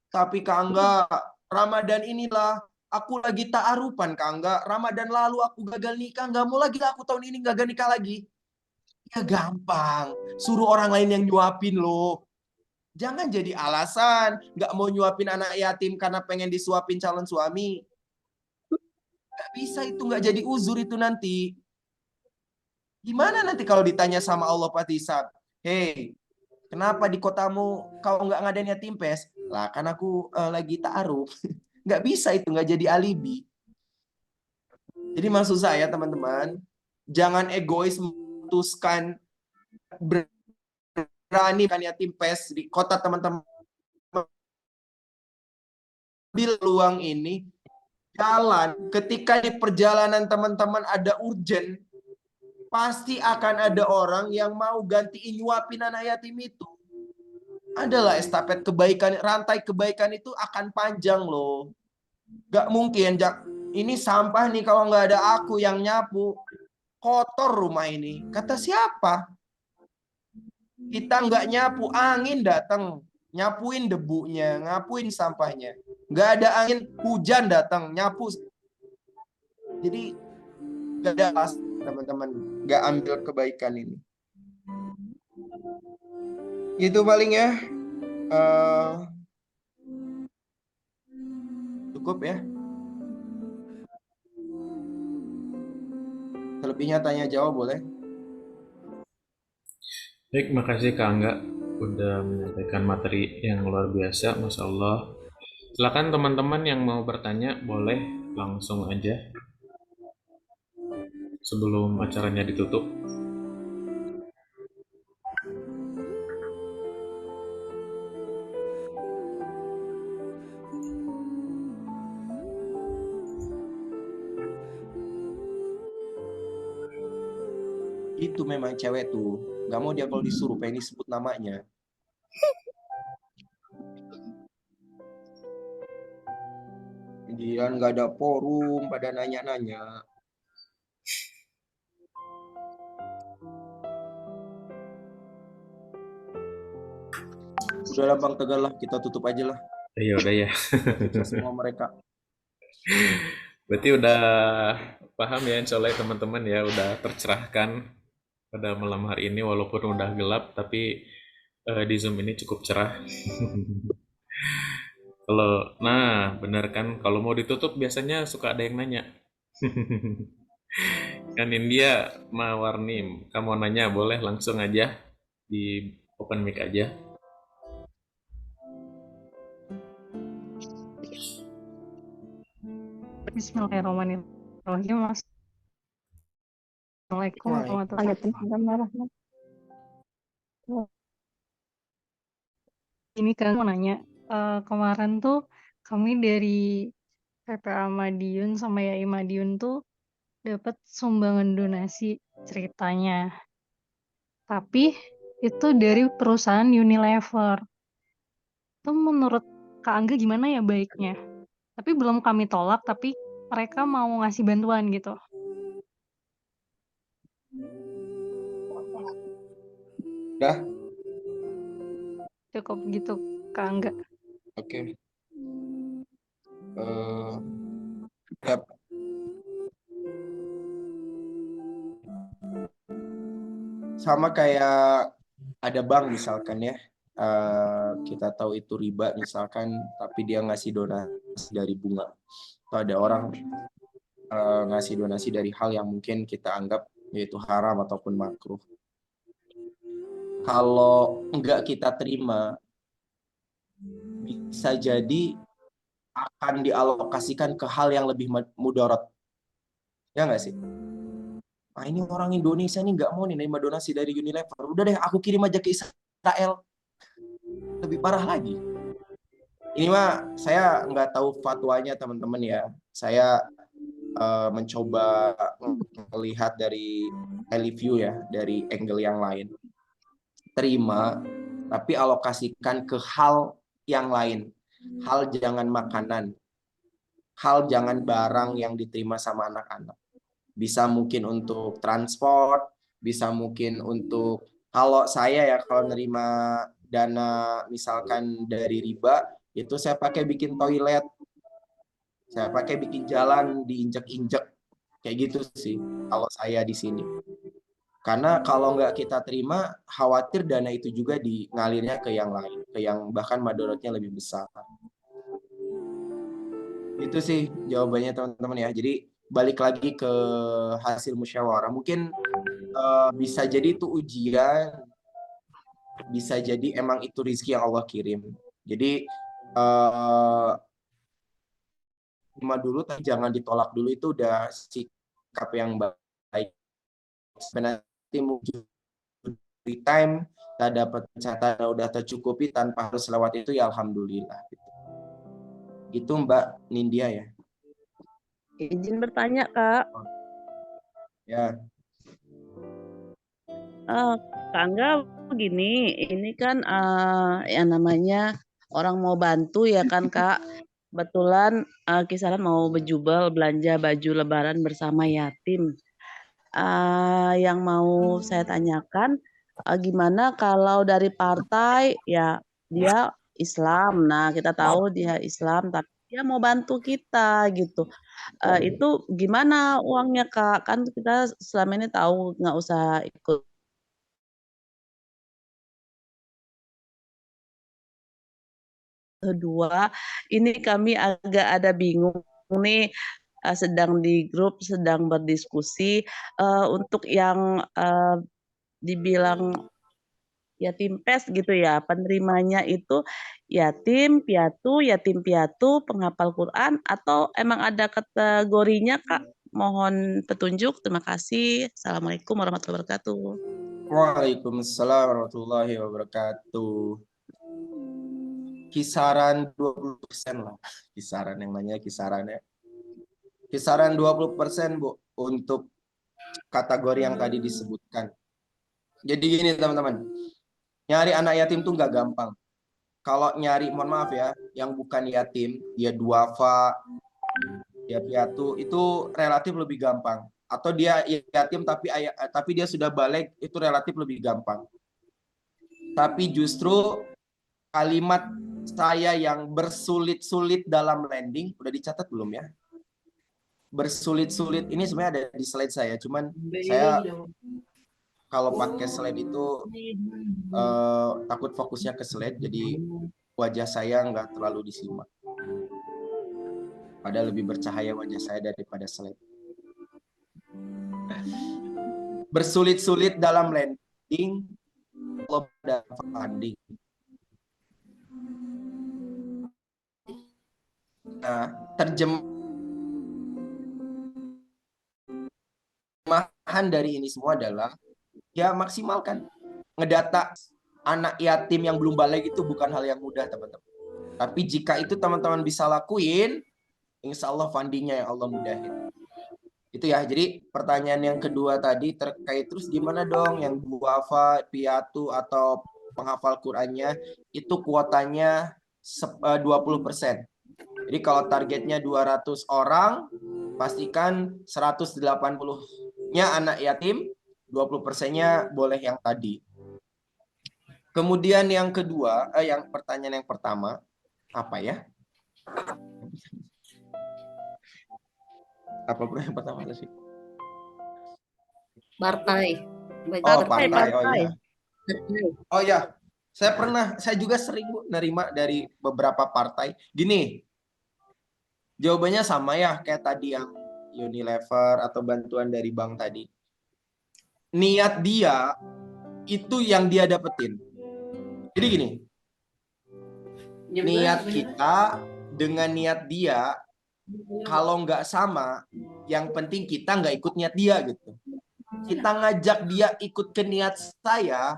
Tapi Kak Angga, Ramadan inilah aku lagi ta'arupan Kak Angga. Ramadan lalu aku gagal nikah, nggak mau lagi aku tahun ini gagal nikah lagi. Ya gampang, suruh orang lain yang nyuapin loh. Jangan jadi alasan nggak mau nyuapin anak yatim karena pengen disuapin calon suami. Nggak bisa itu, nggak jadi uzur itu nanti. Gimana nanti kalau ditanya sama Allah Pak Tisab, hei, kenapa di kotamu kau nggak ngadain yatim fest? Lah kan aku lagi ta'aruf. Nggak bisa itu, nggak jadi alibi. Jadi maksud saya teman-teman, jangan egois memutuskan berani kan yatim fest di kota teman-teman. Ambil peluang ini, jalan. Ketika di perjalanan teman-teman ada urgent, pasti akan ada orang yang mau gantiin nyuapin anak yatim itu. Adalah estafet kebaikan, rantai kebaikan itu akan panjang loh. Gak mungkin, ini sampah nih kalau nggak ada aku yang nyapu. Kotor rumah ini. Kata siapa? Kita nggak nyapu, angin datang. Nyapuin debunya, ngapuin sampahnya. Nggak ada angin, hujan datang, nyapu. Jadi nggak ada pas teman-teman, nggak ambil kebaikan ini. Itu paling ya. Cukup ya. Selebihnya tanya jawab boleh. Baik, makasih Kak Angga udah menyampaikan materi yang luar biasa, Masya Allah. Silakan teman-teman yang mau bertanya, boleh langsung aja sebelum acaranya ditutup. Itu memang cewek tuh, nggak mau dia kalau disuruh pengen disebut namanya. Dia nggak ada forum pada nanya-nanya. Udahlah Bang Tegal lah, kita tutup aja lah. Ya udah ya. Semua mereka. Berarti udah paham ya, insya Allah ya teman-teman ya, udah tercerahkan pada malam hari ini walaupun udah gelap, tapi di Zoom ini cukup cerah. Nah bener kan, kalau mau ditutup biasanya suka ada yang nanya. Kan India Mawarnim, kamu mau nanya boleh langsung aja di open mic aja. Bismillahirrahmanirrahim. Assalamualaikum warahmatullahi wabarakatuh. Ini kan mau nanya, kemarin tuh kami dari PPA Madiun sama YAI Madiun tuh dapat sumbangan donasi ceritanya. Tapi itu dari perusahaan Unilever. Itu menurut Kak Angga gimana ya baiknya? Tapi belum kami tolak, tapi mereka mau ngasih bantuan gitu. Udah? Cukup gitu, Kak Angga. Oke. Ya, sama kayak ada bank misalkan ya, kita tahu itu riba misalkan, tapi dia ngasih donasi dari bunga. Atau ada orang ngasih donasi dari hal yang mungkin kita anggap yaitu haram ataupun makruh. Kalau enggak kita terima, bisa jadi akan dialokasikan ke hal yang lebih mudarat. Ya nggak sih? Ah, ini orang Indonesia nih nggak mau nih nerima donasi dari Unilever. Udah deh, aku kirim aja ke Israel. Lebih parah lagi. Ini mah saya nggak tahu fatwanya teman-teman ya. Saya mencoba melihat dari view ya, dari angle yang lain. Terima, tapi alokasikan ke hal yang lain. Hal jangan makanan. Hal jangan barang yang diterima sama anak-anak. Bisa mungkin untuk transport, bisa mungkin untuk, kalau saya ya kalau nerima dana misalkan dari riba, itu saya pakai bikin toilet, saya pakai bikin jalan diinjek-injek, kayak gitu sih kalau saya di sini. Karena kalau nggak kita terima, khawatir dana itu juga ngalirnya ke yang lain, ke yang bahkan madorotnya lebih besar. Itu sih jawabannya teman-teman ya. Jadi balik lagi ke hasil musyawarah. Mungkin bisa jadi itu ujian, bisa jadi emang itu rezeki yang Allah kirim. Jadi terima dulu, tapi jangan ditolak dulu, itu udah sikap yang baik. Nanti mungkin free time, kita dapat catatan udah tercukupi tanpa harus lewat itu, ya alhamdulillah. Itu Mbak Nindya ya. Izin bertanya, Kak. Ya. Kak Angga begini, ini kan yang namanya orang mau bantu ya kan Kak. Kebetulan Kisaran mau berjubel belanja baju lebaran bersama yatim. Yang mau saya tanyakan, gimana kalau dari partai ya dia Islam. Nah, kita tahu dia Islam tapi dia mau bantu kita gitu. Itu gimana uangnya Kak? Kan kita selama ini tahu nggak usah ikut. Kedua, ini kami agak ada bingung nih, sedang di grup, sedang berdiskusi untuk yang dibilang yatim pes gitu ya, penerimanya itu yatim piatu, penghafal Quran, atau emang ada kategorinya Kak? Mohon petunjuk, terima kasih. Assalamualaikum warahmatullahi wabarakatuh. Waalaikumsalam warahmatullahi wabarakatuh. Kisaran 20% lah. Kisaran yang namanya kisarannya. Kisaran 20% Bu untuk kategori yang tadi disebutkan. Jadi gini teman-teman. Nyari anak yatim tuh nggak gampang. Kalau nyari, mohon maaf ya, yang bukan yatim, dia duafa, dia piatu, itu relatif lebih gampang. Atau dia yatim tapi dia sudah balik, itu relatif lebih gampang. Tapi justru kalimat saya yang bersulit-sulit dalam landing, udah dicatat belum ya? Bersulit-sulit ini sebenarnya ada di slide saya, cuman saya kalau pakai slide itu takut fokusnya ke slide, jadi wajah saya nggak terlalu disimak. Padahal lebih bercahaya wajah saya daripada slide. Bersulit-sulit dalam landing, kalau ada funding. Nah, terjemahan dari ini semua adalah ya maksimalkan. Ngedata anak yatim yang belum balik itu bukan hal yang mudah, teman-teman. Tapi jika itu teman-teman bisa lakuin, insya Allah fundingnya yang Allah mudahin. Itu ya. Jadi pertanyaan yang kedua tadi terkait terus gimana dong yang duafa, piatu atau penghafal Qur'annya itu kuotanya 20%. Jadi kalau targetnya 200 orang, pastikan 180-nya anak yatim, 20%-nya boleh yang tadi. Kemudian yang kedua, yang pertanyaan yang pertama, apa ya? Apa bro yang pertama sih? Partai. Oh, Partai, partai. Oh partai. iya. Oh ya, saya juga sering Bu nerima dari beberapa partai. Gini, jawabannya sama ya kayak tadi yang Unilever atau bantuan dari bank tadi. Niat dia itu yang dia dapetin. Jadi gini, niat kita dengan niat dia kalau nggak sama, yang penting kita nggak ikut niat dia gitu. Kita ngajak dia ikut ke niat saya,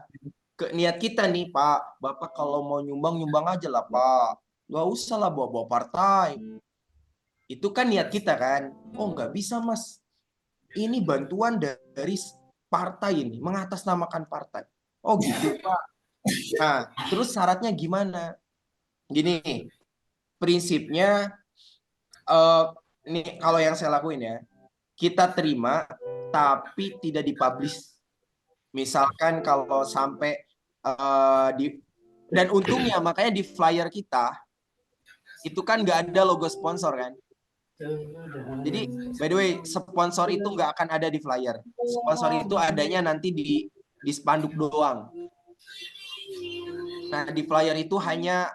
ke niat kita nih Pak, Bapak kalau mau nyumbang aja lah Pak, nggak usah lah bawa-bawa partai. Itu kan niat kita kan. Oh nggak bisa Mas, ini bantuan dari partai ini, mengatasnamakan partai. Oh gitu Pak. Nah terus syaratnya gimana? Gini, prinsipnya nih kalau yang saya lakuin ya, kita terima tapi tidak dipublish. Misalkan kalau sampai dan untungnya makanya di flyer kita itu kan nggak ada logo sponsor kan. Jadi by the way sponsor itu nggak akan ada di flyer. Sponsor itu adanya nanti di spanduk doang. Nah di flyer itu hanya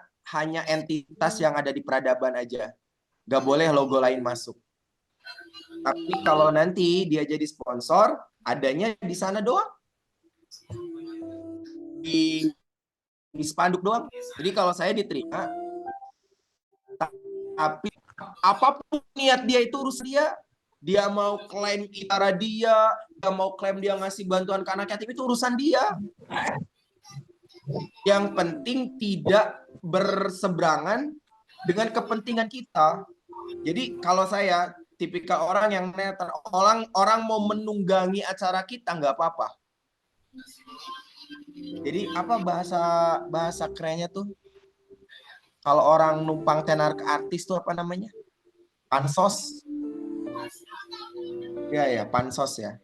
entitas yang ada di peradaban aja. Nggak boleh logo lain masuk. Tapi kalau nanti dia jadi sponsor, adanya di sana doang. Di spanduk doang. Jadi kalau saya diterima, tapi apapun niat dia itu urus dia. Dia mau klaim itara dia mau klaim dia ngasih bantuan ke anak yatim itu urusan dia. Yang penting tidak berseberangan dengan kepentingan kita. Jadi kalau saya tipikal orang yang netral, orang mau menunggangi acara kita nggak apa-apa. Jadi apa bahasa kerennya tuh? Kalau orang numpang tenar ke artis tuh apa namanya? Pansos. Ya, pansos ya.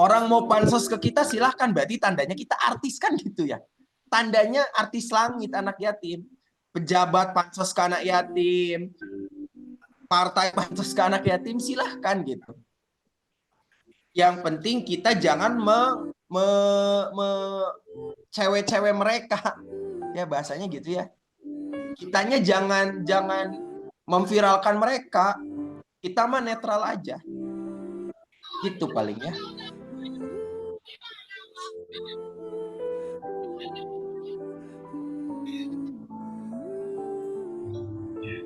Orang mau pansos ke kita silahkan, berarti tandanya kita artis kan gitu ya. Tandanya artis langit anak yatim. Pejabat pansos ke anak yatim. Partai pansos ke anak yatim silahkan gitu. Yang penting kita jangan cewek-cewek mereka. Ya bahasanya gitu ya. Kitanya jangan memviralkan mereka. Kita mah netral aja. Gitu paling ya.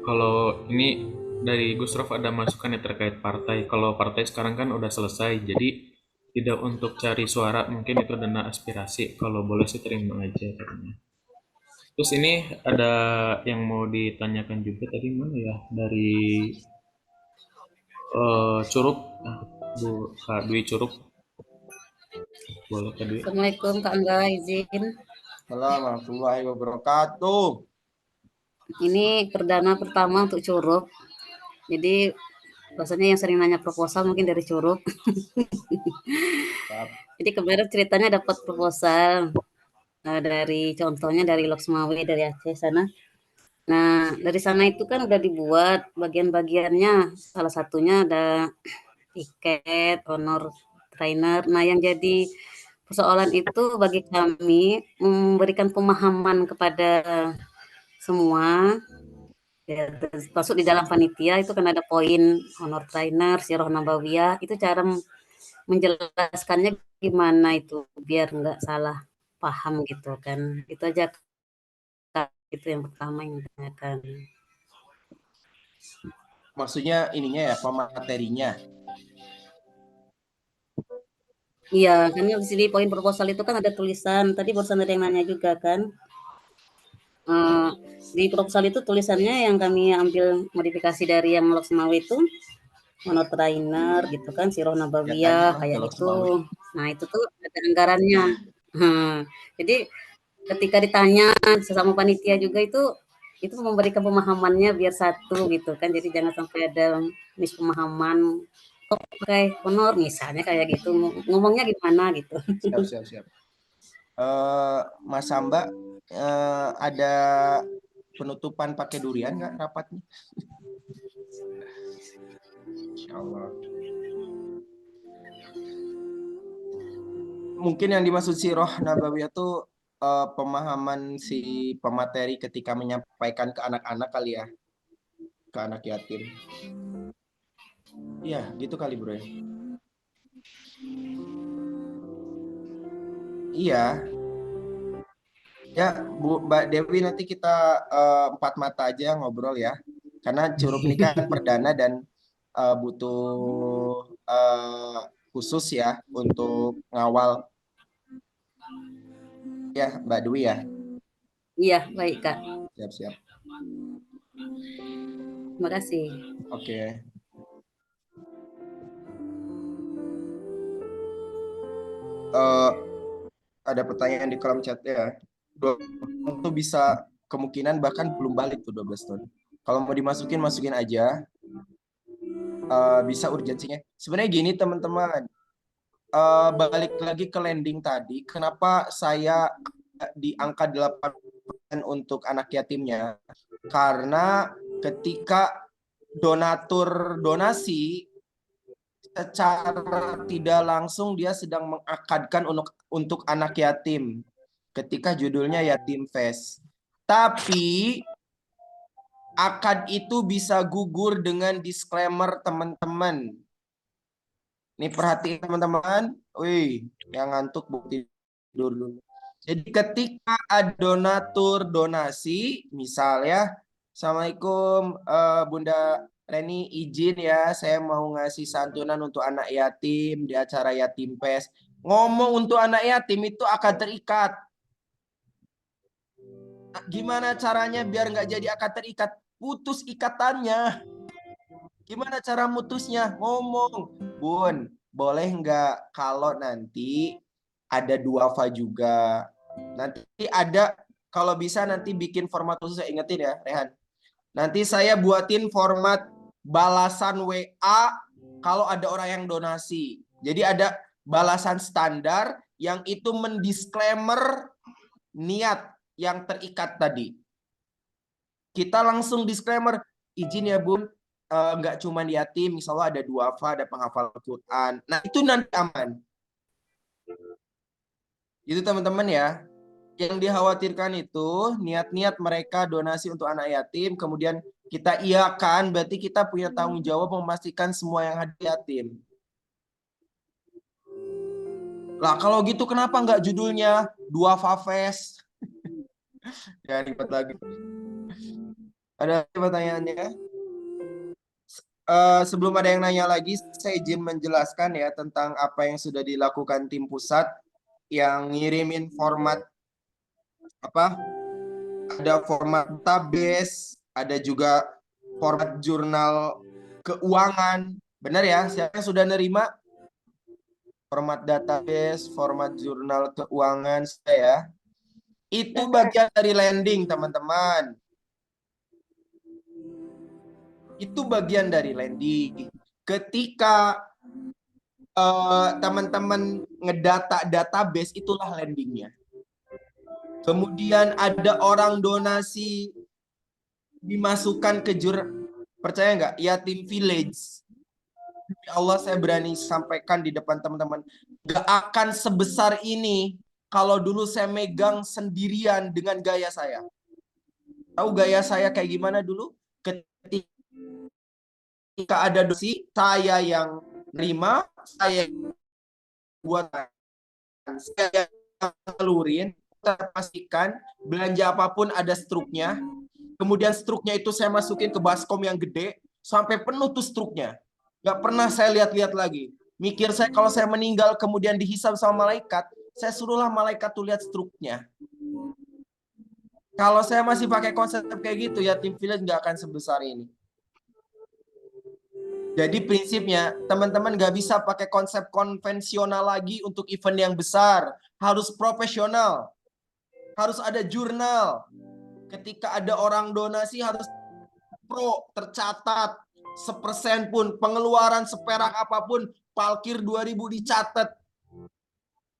Kalau ini dari Gus Rof ada masukan ya terkait partai. Kalau partai sekarang kan udah selesai, jadi tidak untuk cari suara, mungkin itu dana aspirasi. Kalau boleh sih terima aja katanya. Terus ini ada yang mau ditanyakan juga tadi mana ya, dari Curug, Bu Kak Dwi Curug. Boleh Kak Dwi. Assalamualaikum Kak Angga, izin. Assalamualaikum warahmatullahi wabarakatuh. Ini perdana pertama untuk Curug. Jadi rasanya yang sering nanya proposal mungkin dari Curug. Jadi kemarin ceritanya dapat proposal dari contohnya dari Loksmawe dari Aceh sana. Nah dari sana itu kan udah dibuat bagian-bagiannya. Salah satunya ada tiket, honor trainer. Nah yang jadi persoalan itu bagi kami memberikan pemahaman kepada semua. Ya, masuk di dalam panitia itu kan ada poin honor trainer, sirah nabawiyah, itu cara menjelaskannya gimana itu biar nggak salah paham gitu kan. Itu aja Kak, itu yang pertama yang ditanyakan. Maksudnya ininya ya, pematerinya. Iya, karena di sini poin proposal itu kan ada tulisan. Tadi barusan ada yang nanya juga kan. Di proposal itu tulisannya yang kami ambil modifikasi dari yang Loksmawe itu honor trainer gitu kan, sirah nabawiyah kayak gitu. Nah itu tuh ada anggarannya. Jadi ketika ditanya sesama panitia juga itu memberikan pemahamannya biar satu gitu kan. Jadi jangan sampai ada mispemahaman. Pakai honor misalnya kayak gitu, ngomongnya gimana gitu. Siap. Mas Samba, ada penutupan pakai durian nggak rapatnya? Insya Allah. Mungkin yang dimaksud Sirah Nabawiyah itu pemahaman si pemateri ketika menyampaikan ke anak-anak kali ya, ke anak yatim. Iya, gitu kali bro. Iya. Ya, Mbak Dewi, nanti kita empat mata aja ngobrol ya. Karena Curup ini kan perdana dan butuh khusus ya untuk ngawal. Ya, Mbak Dewi ya. Iya, baik Kak. Siap-siap. Terima kasih. Oke. Ada pertanyaan di kolom chat ya. Itu bisa kemungkinan bahkan belum balik tuh 12 tahun. Kalau mau dimasukin, masukin aja. Bisa urgensinya. Sebenarnya gini teman-teman. Balik lagi ke landing tadi. Kenapa saya di angka 8% untuk anak yatimnya? Karena ketika donatur donasi, secara tidak langsung dia sedang mengakadkan untuk anak yatim ketika judulnya Yatim Fest. Tapi akad itu bisa gugur dengan disclaimer teman-teman. Nih perhatiin teman-teman. Wih, yang ngantuk bukti tidur dulu. Jadi ketika ada donatur donasi, misalnya, Assalamualaikum Bunda Reni, izin ya, saya mau ngasih santunan untuk anak yatim di acara Yatim Fest. Ngomong untuk anak yatim itu akan terikat. Gimana caranya biar nggak jadi akan terikat? Putus ikatannya. Gimana cara mutusnya? Ngomong, Bun, boleh nggak kalau nanti ada duafa juga? Nanti ada, kalau bisa nanti bikin format khusus, saya ingetin ya, Rehan. Nanti saya buatin format balasan WA kalau ada orang yang donasi. Jadi ada balasan standar yang itu mendisklaimer niat yang terikat tadi. Kita langsung disclaimer, izin ya Bun, nggak cuma yatim, misalnya ada duafa, ada penghafal Quran. Nah itu nanti aman. Itu teman-teman ya. Yang dikhawatirkan itu niat-niat mereka donasi untuk anak yatim, kemudian kita iakan, berarti kita punya tanggung jawab memastikan semua yang hadir yatim. Lah kalau gitu kenapa nggak judulnya Duafa Fest? Ya ribet lagi. Ada pertanyaannya? Sebelum ada yang nanya lagi, saya izin menjelaskan ya tentang apa yang sudah dilakukan tim pusat yang ngirimin format apa? Ada format database, ada juga format jurnal keuangan. Benar ya? Siapa yang sudah nerima format database, format jurnal keuangan saya? Itu bagian dari landing, teman-teman. Itu bagian dari landing. Ketika teman-teman ngedata database, itulah landingnya. Kemudian ada orang donasi dimasukkan ke percaya nggak? Yatim Village. Ya Allah, saya berani sampaikan di depan teman-teman, nggak akan sebesar ini kalau dulu saya megang sendirian dengan gaya saya. Tahu gaya saya kayak gimana dulu? Ketika ada donasi, saya yang nerima, saya buat, saya salurin, pastikan belanja apapun ada struknya. Kemudian struknya itu saya masukin ke baskom yang gede sampai penuh tuh struknya. Gak pernah saya lihat-lihat lagi. Mikir saya kalau saya meninggal kemudian dihisab sama malaikat, saya suruhlah malaikat tuh lihat struknya. Kalau saya masih pakai konsep kayak gitu, Yatim Village nggak akan sebesar ini. Jadi prinsipnya teman-teman nggak bisa pakai konsep konvensional lagi untuk event yang besar. Harus profesional. Harus ada jurnal. Ketika ada orang donasi harus tercatat. 1% pun, pengeluaran seperak apapun, parkir 2000 dicatat.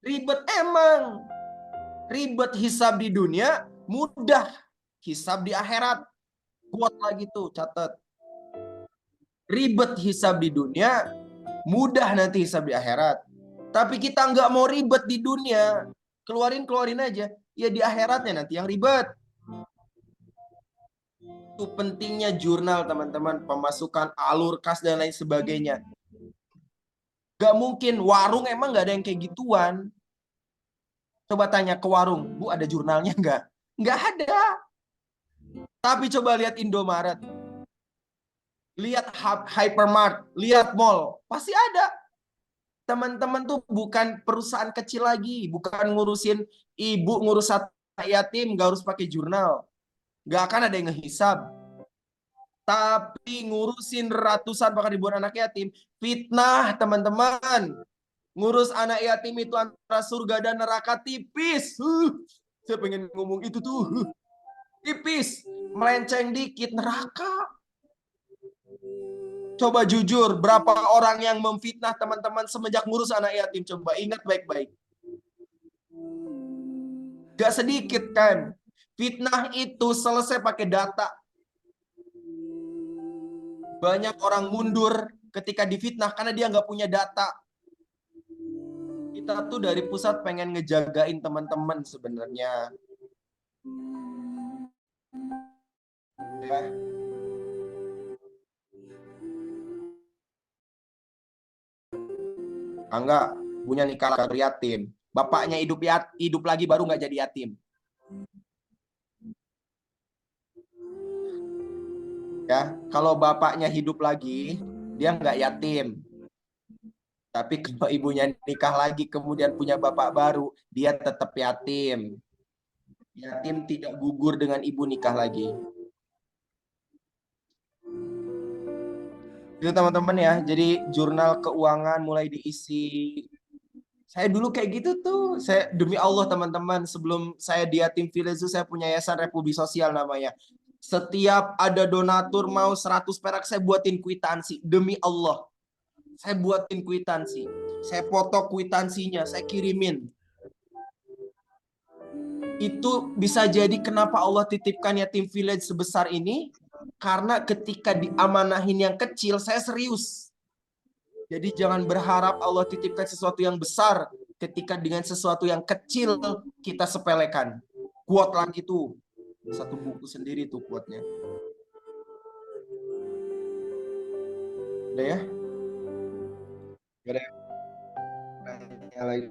Ribet emang. Ribet hisab di dunia, mudah hisab di akhirat. Kuat lagi tuh, catat. Ribet hisab di dunia, mudah nanti hisab di akhirat. Tapi kita nggak mau ribet di dunia, keluarin aja. Ya di akhiratnya nanti yang ribet. Itu pentingnya jurnal, teman-teman. Pemasukan, alur kas, dan lain sebagainya. Gak mungkin, warung emang nggak ada yang kayak gituan. Coba tanya ke warung, Bu ada jurnalnya nggak? Nggak ada. Tapi coba lihat Indomaret. Lihat hypermart, lihat mall. Pasti ada. Teman-teman tuh bukan perusahaan kecil lagi. Bukan ngurusin ibu, ngurus satu yatim, nggak harus pakai jurnal. Nggak akan ada yang ngehisab. Tapi ngurusin ratusan bahkan ribuan anak yatim. Fitnah, teman-teman. Ngurus anak yatim itu antara surga dan neraka tipis. Saya pengen ngomong itu tuh. Tipis. Melenceng dikit, neraka. Coba jujur, berapa orang yang memfitnah teman-teman semenjak ngurus anak yatim? Coba ingat baik-baik. Gak sedikit kan? Fitnah itu selesai pakai data. Banyak orang mundur ketika difitnah karena dia nggak punya data. Kita tuh dari pusat pengen ngejagain teman-teman sebenarnya. Ya. Enggak punya nikah lagi yatim. Bapaknya hidup lagi baru nggak jadi yatim. Ya, kalau bapaknya hidup lagi, dia nggak yatim. Tapi kalau ibunya nikah lagi kemudian punya bapak baru, dia tetap yatim. Yatim tidak gugur dengan ibu nikah lagi. Itu teman-teman ya, jadi jurnal keuangan mulai diisi. Saya dulu kayak gitu tuh. Saya demi Allah teman-teman, sebelum saya di Yatim Village saya punya yayasan Republik Sosial namanya. Setiap ada donatur mau 100 perak saya buatin kwitansi. Demi Allah. Saya buatin kwitansi. Saya foto kwitansinya, saya kirimin. Itu bisa jadi kenapa Allah titipkan Yatim Village sebesar ini. Karena ketika diamanahin yang kecil, saya serius. Jadi jangan berharap Allah titipkan sesuatu yang besar ketika dengan sesuatu yang kecil kita sepelekan. Kuat lagi tuh. Satu buku sendiri tuh kuatnya. Udah ya? Gak ada yang lagi?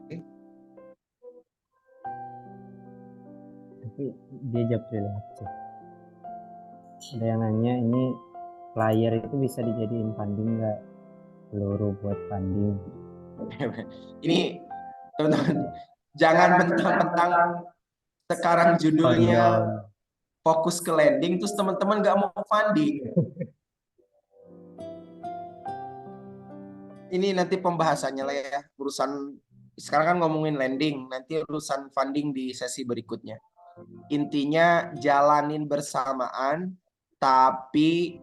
Tapi dia jawab dulu. Ada yang nanya, ini player itu bisa dijadiin funding nggak? Peluru buat funding. Ini teman-teman, jangan mentang-mentang sekarang judulnya fokus ke landing terus teman-teman nggak mau funding. Ini nanti pembahasannya lah ya, urusan sekarang kan ngomongin landing, nanti urusan funding di sesi berikutnya. Intinya jalanin bersamaan, tapi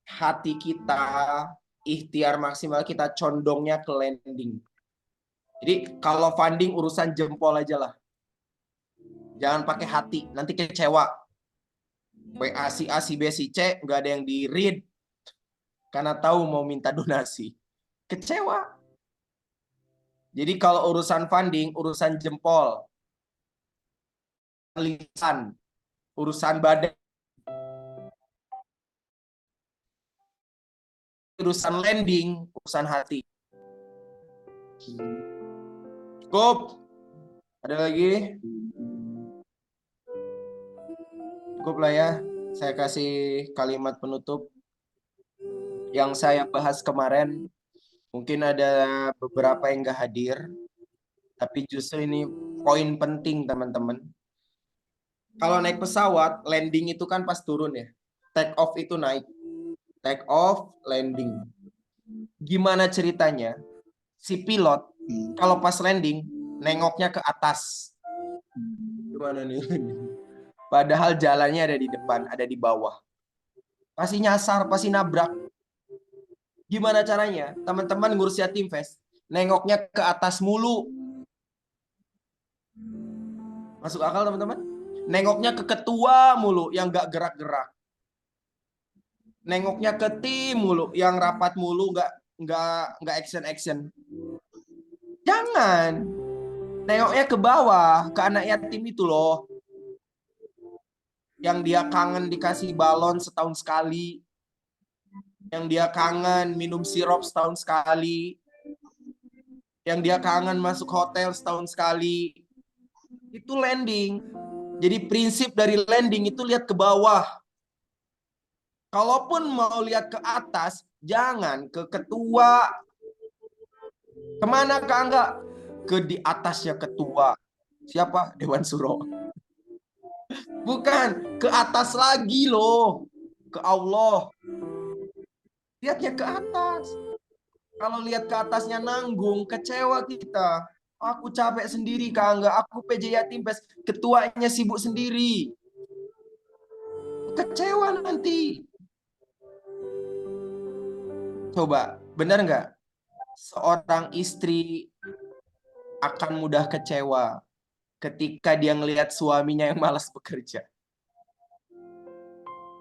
hati kita, ikhtiar maksimal kita condongnya ke landing. Jadi kalau funding urusan jempol aja lah. Jangan pakai hati, nanti kecewa. WA si A, si B, si C, nggak ada yang di-read. Karena tahu mau minta donasi. Kecewa. Jadi kalau urusan funding, urusan jempol. Lisan, urusan badan. Urusan landing, urusan hati. Cukup? Ada lagi? Cukup lah ya. Saya kasih kalimat penutup. Yang saya bahas kemarin, mungkin ada beberapa yang nggak hadir. Tapi justru ini poin penting teman-teman. Kalau naik pesawat, landing itu kan pas turun ya. Take off itu naik. Take off, landing. Gimana ceritanya? Si pilot, kalau pas landing, nengoknya ke atas. Gimana nih? Padahal jalannya ada di depan, ada di bawah. Pasti nyasar, pasti nabrak. Gimana caranya? Teman-teman ngurus Yatim Fest, nengoknya ke atas mulu. Masuk akal teman-teman? Nengoknya ke ketua mulu yang gak gerak-gerak. Nengoknya ke tim mulu yang rapat mulu nggak action. Jangan. Nengoknya ke bawah, ke anak yatim itu loh. Yang dia kangen dikasih balon setahun sekali. Yang dia kangen minum sirup setahun sekali. Yang dia kangen masuk hotel setahun sekali. Itu landing. Jadi prinsip dari landing itu lihat ke bawah. Kalaupun mau lihat ke atas, jangan ke ketua. Kemana Kak Angga? Ke di atasnya ketua. Siapa? Dewan Suro. Bukan, ke atas lagi loh. Ke Allah. Lihatnya ke atas. Kalau lihat ke atasnya nanggung, kecewa kita. Aku capek sendiri Kak Angga. Aku PJ Yatim Pes. Ketuanya sibuk sendiri. Kecewa nanti. Coba, benar nggak? Seorang istri akan mudah kecewa ketika dia ngelihat suaminya yang malas bekerja.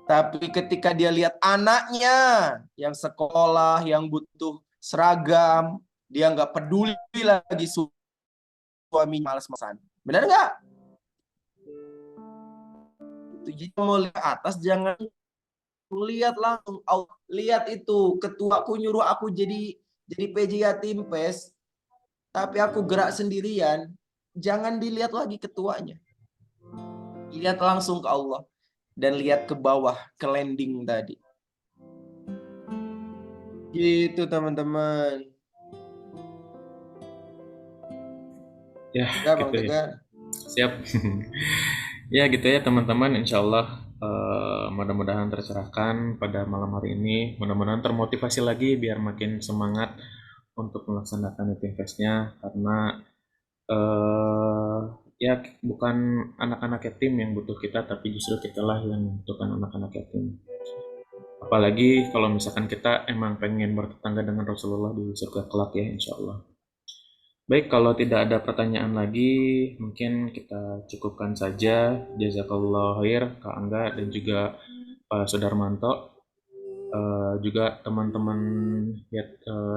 Tapi ketika dia lihat anaknya yang sekolah, yang butuh seragam, dia nggak peduli lagi suaminya malas-malasan. Benar nggak? Jadi mau lihat atas, jangan lihat langsung. Lihat itu, ketuaku nyuruh aku jadi PJ Yatim Pes, tapi aku gerak sendirian. Jangan dilihat lagi ketuanya. Lihat langsung ke Allah. Dan lihat ke bawah, ke landing tadi. Gitu teman-teman. Ya, Bang gitu ya. Tegar. Siap. Ya gitu ya teman-teman, insya Allah mudah-mudahan tercerahkan pada malam hari ini. Mudah-mudahan termotivasi lagi biar makin semangat untuk melaksanakan Yatim Fest-nya, karena ya bukan anak-anak yatim yang butuh kita, tapi justru kitalah yang membutuhkan anak-anak yatim. Apalagi kalau misalkan kita emang pengen bertetangga dengan Rasulullah di surga kelak ya, insya Allah. Baik, kalau tidak ada pertanyaan lagi, mungkin kita cukupkan saja. Jazakallah khair, Kak Angga dan juga Pak Sudarmanto. Juga teman-teman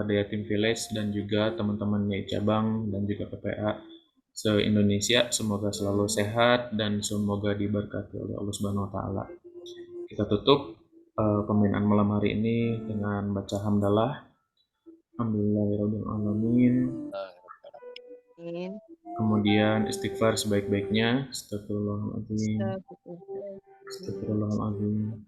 Yatim Village dan juga teman-teman Yai Cabang dan juga PPA se-Indonesia. Semoga selalu sehat dan semoga diberkati oleh Allah Subhanahu wa Ta'ala. Kita tutup pembinaan malam hari ini dengan baca hamdalah. Alhamdulillahirabbil alamin. Kemudian istighfar sebaik-baiknya. Astagfirullahaladzim. Astagfirullahaladzim.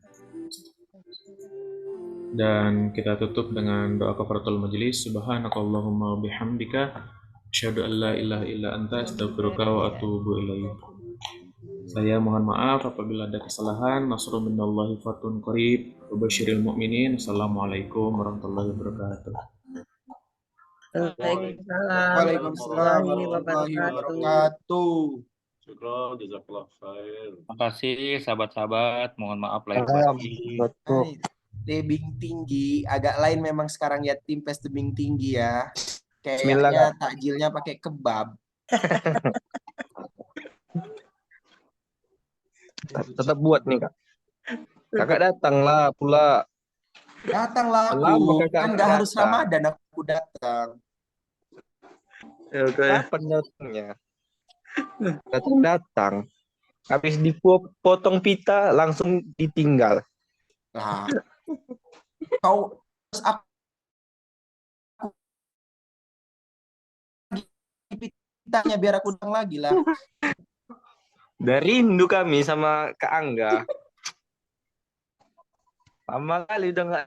Dan kita tutup dengan doa kafaratul majelis. Subhanakallahumma bihamdika asyhadu an la ilaha illa anta astaghfiruka wa atubu ilaik. Saya mohon maaf apabila ada kesalahan. Nasrun minallahi fatun qarib. Wa basyiril mu'minin. Assalamualaikum warahmatullahi wabarakatuh. Waalaikumsalam warahmatullahi wabarakatuh. Syukron, jazakallah khair. Terima kasih sahabat-sahabat. Mohon maaf lahir batin. Tebing tinggi, agak lain memang sekarang Yatim Pes tebing tinggi ya. Kayaknya takjilnya pakai kebab. Tetap buat nih Kak. Kakak datanglah pula. Datanglah aku, kan nggak harus Ramadan aku datang. Kapan datangnya? Datang. Habis dipotong pita langsung ditinggal. Nah, kau aku pitanya biar aku datang lagi lah. Udah rindu kami sama Kak Angga. Lama kali udah nggak.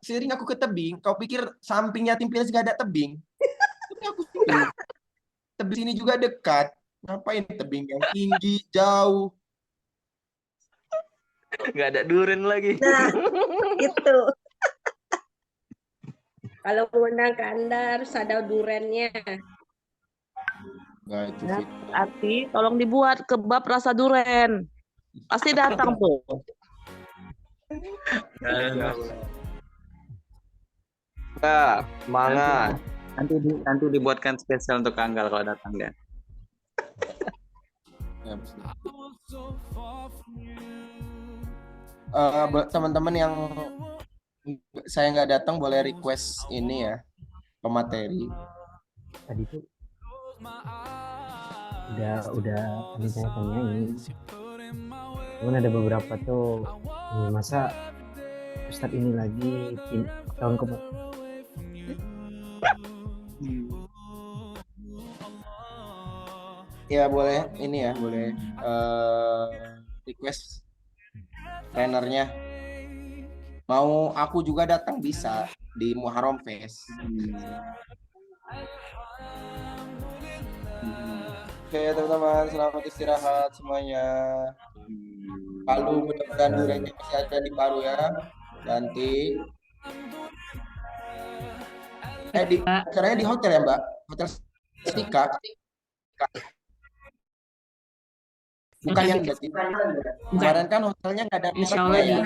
Sering aku ke tebing. Kau pikir samping Yatim Pilas gak ada tebing? Tapi aku tebing sini juga dekat. Ngapain tebing yang tinggi jauh? Nggak ada duren lagi. Nah, itu. Kalau mengundang ke Anda harus ada durennya. Nah, itu Ya, Ati, tolong dibuat kebab rasa duren. Pasti datang tuh. Semangat. Nanti dibuatkan spesial untuk Anggal kalau datang dia. Ya, buat teman-teman yang saya nggak datang boleh request ini ya, pemateri. Tadi tuh udah tadi saya tanyain. Cuman ada beberapa tuh masa Ustadz ini lagi tahun kemarin. Ya boleh ini ya, boleh request trainernya. Mau aku juga datang bisa di Muharram Fest. Oke teman-teman, selamat istirahat semuanya. Palu mudah-mudahan durenya masih ada di Palu ya. Nanti caranya di hotel ya Mbak? Hotel Stika. Bukan yang kemarin kan hotelnya nggak ada mereknya ya.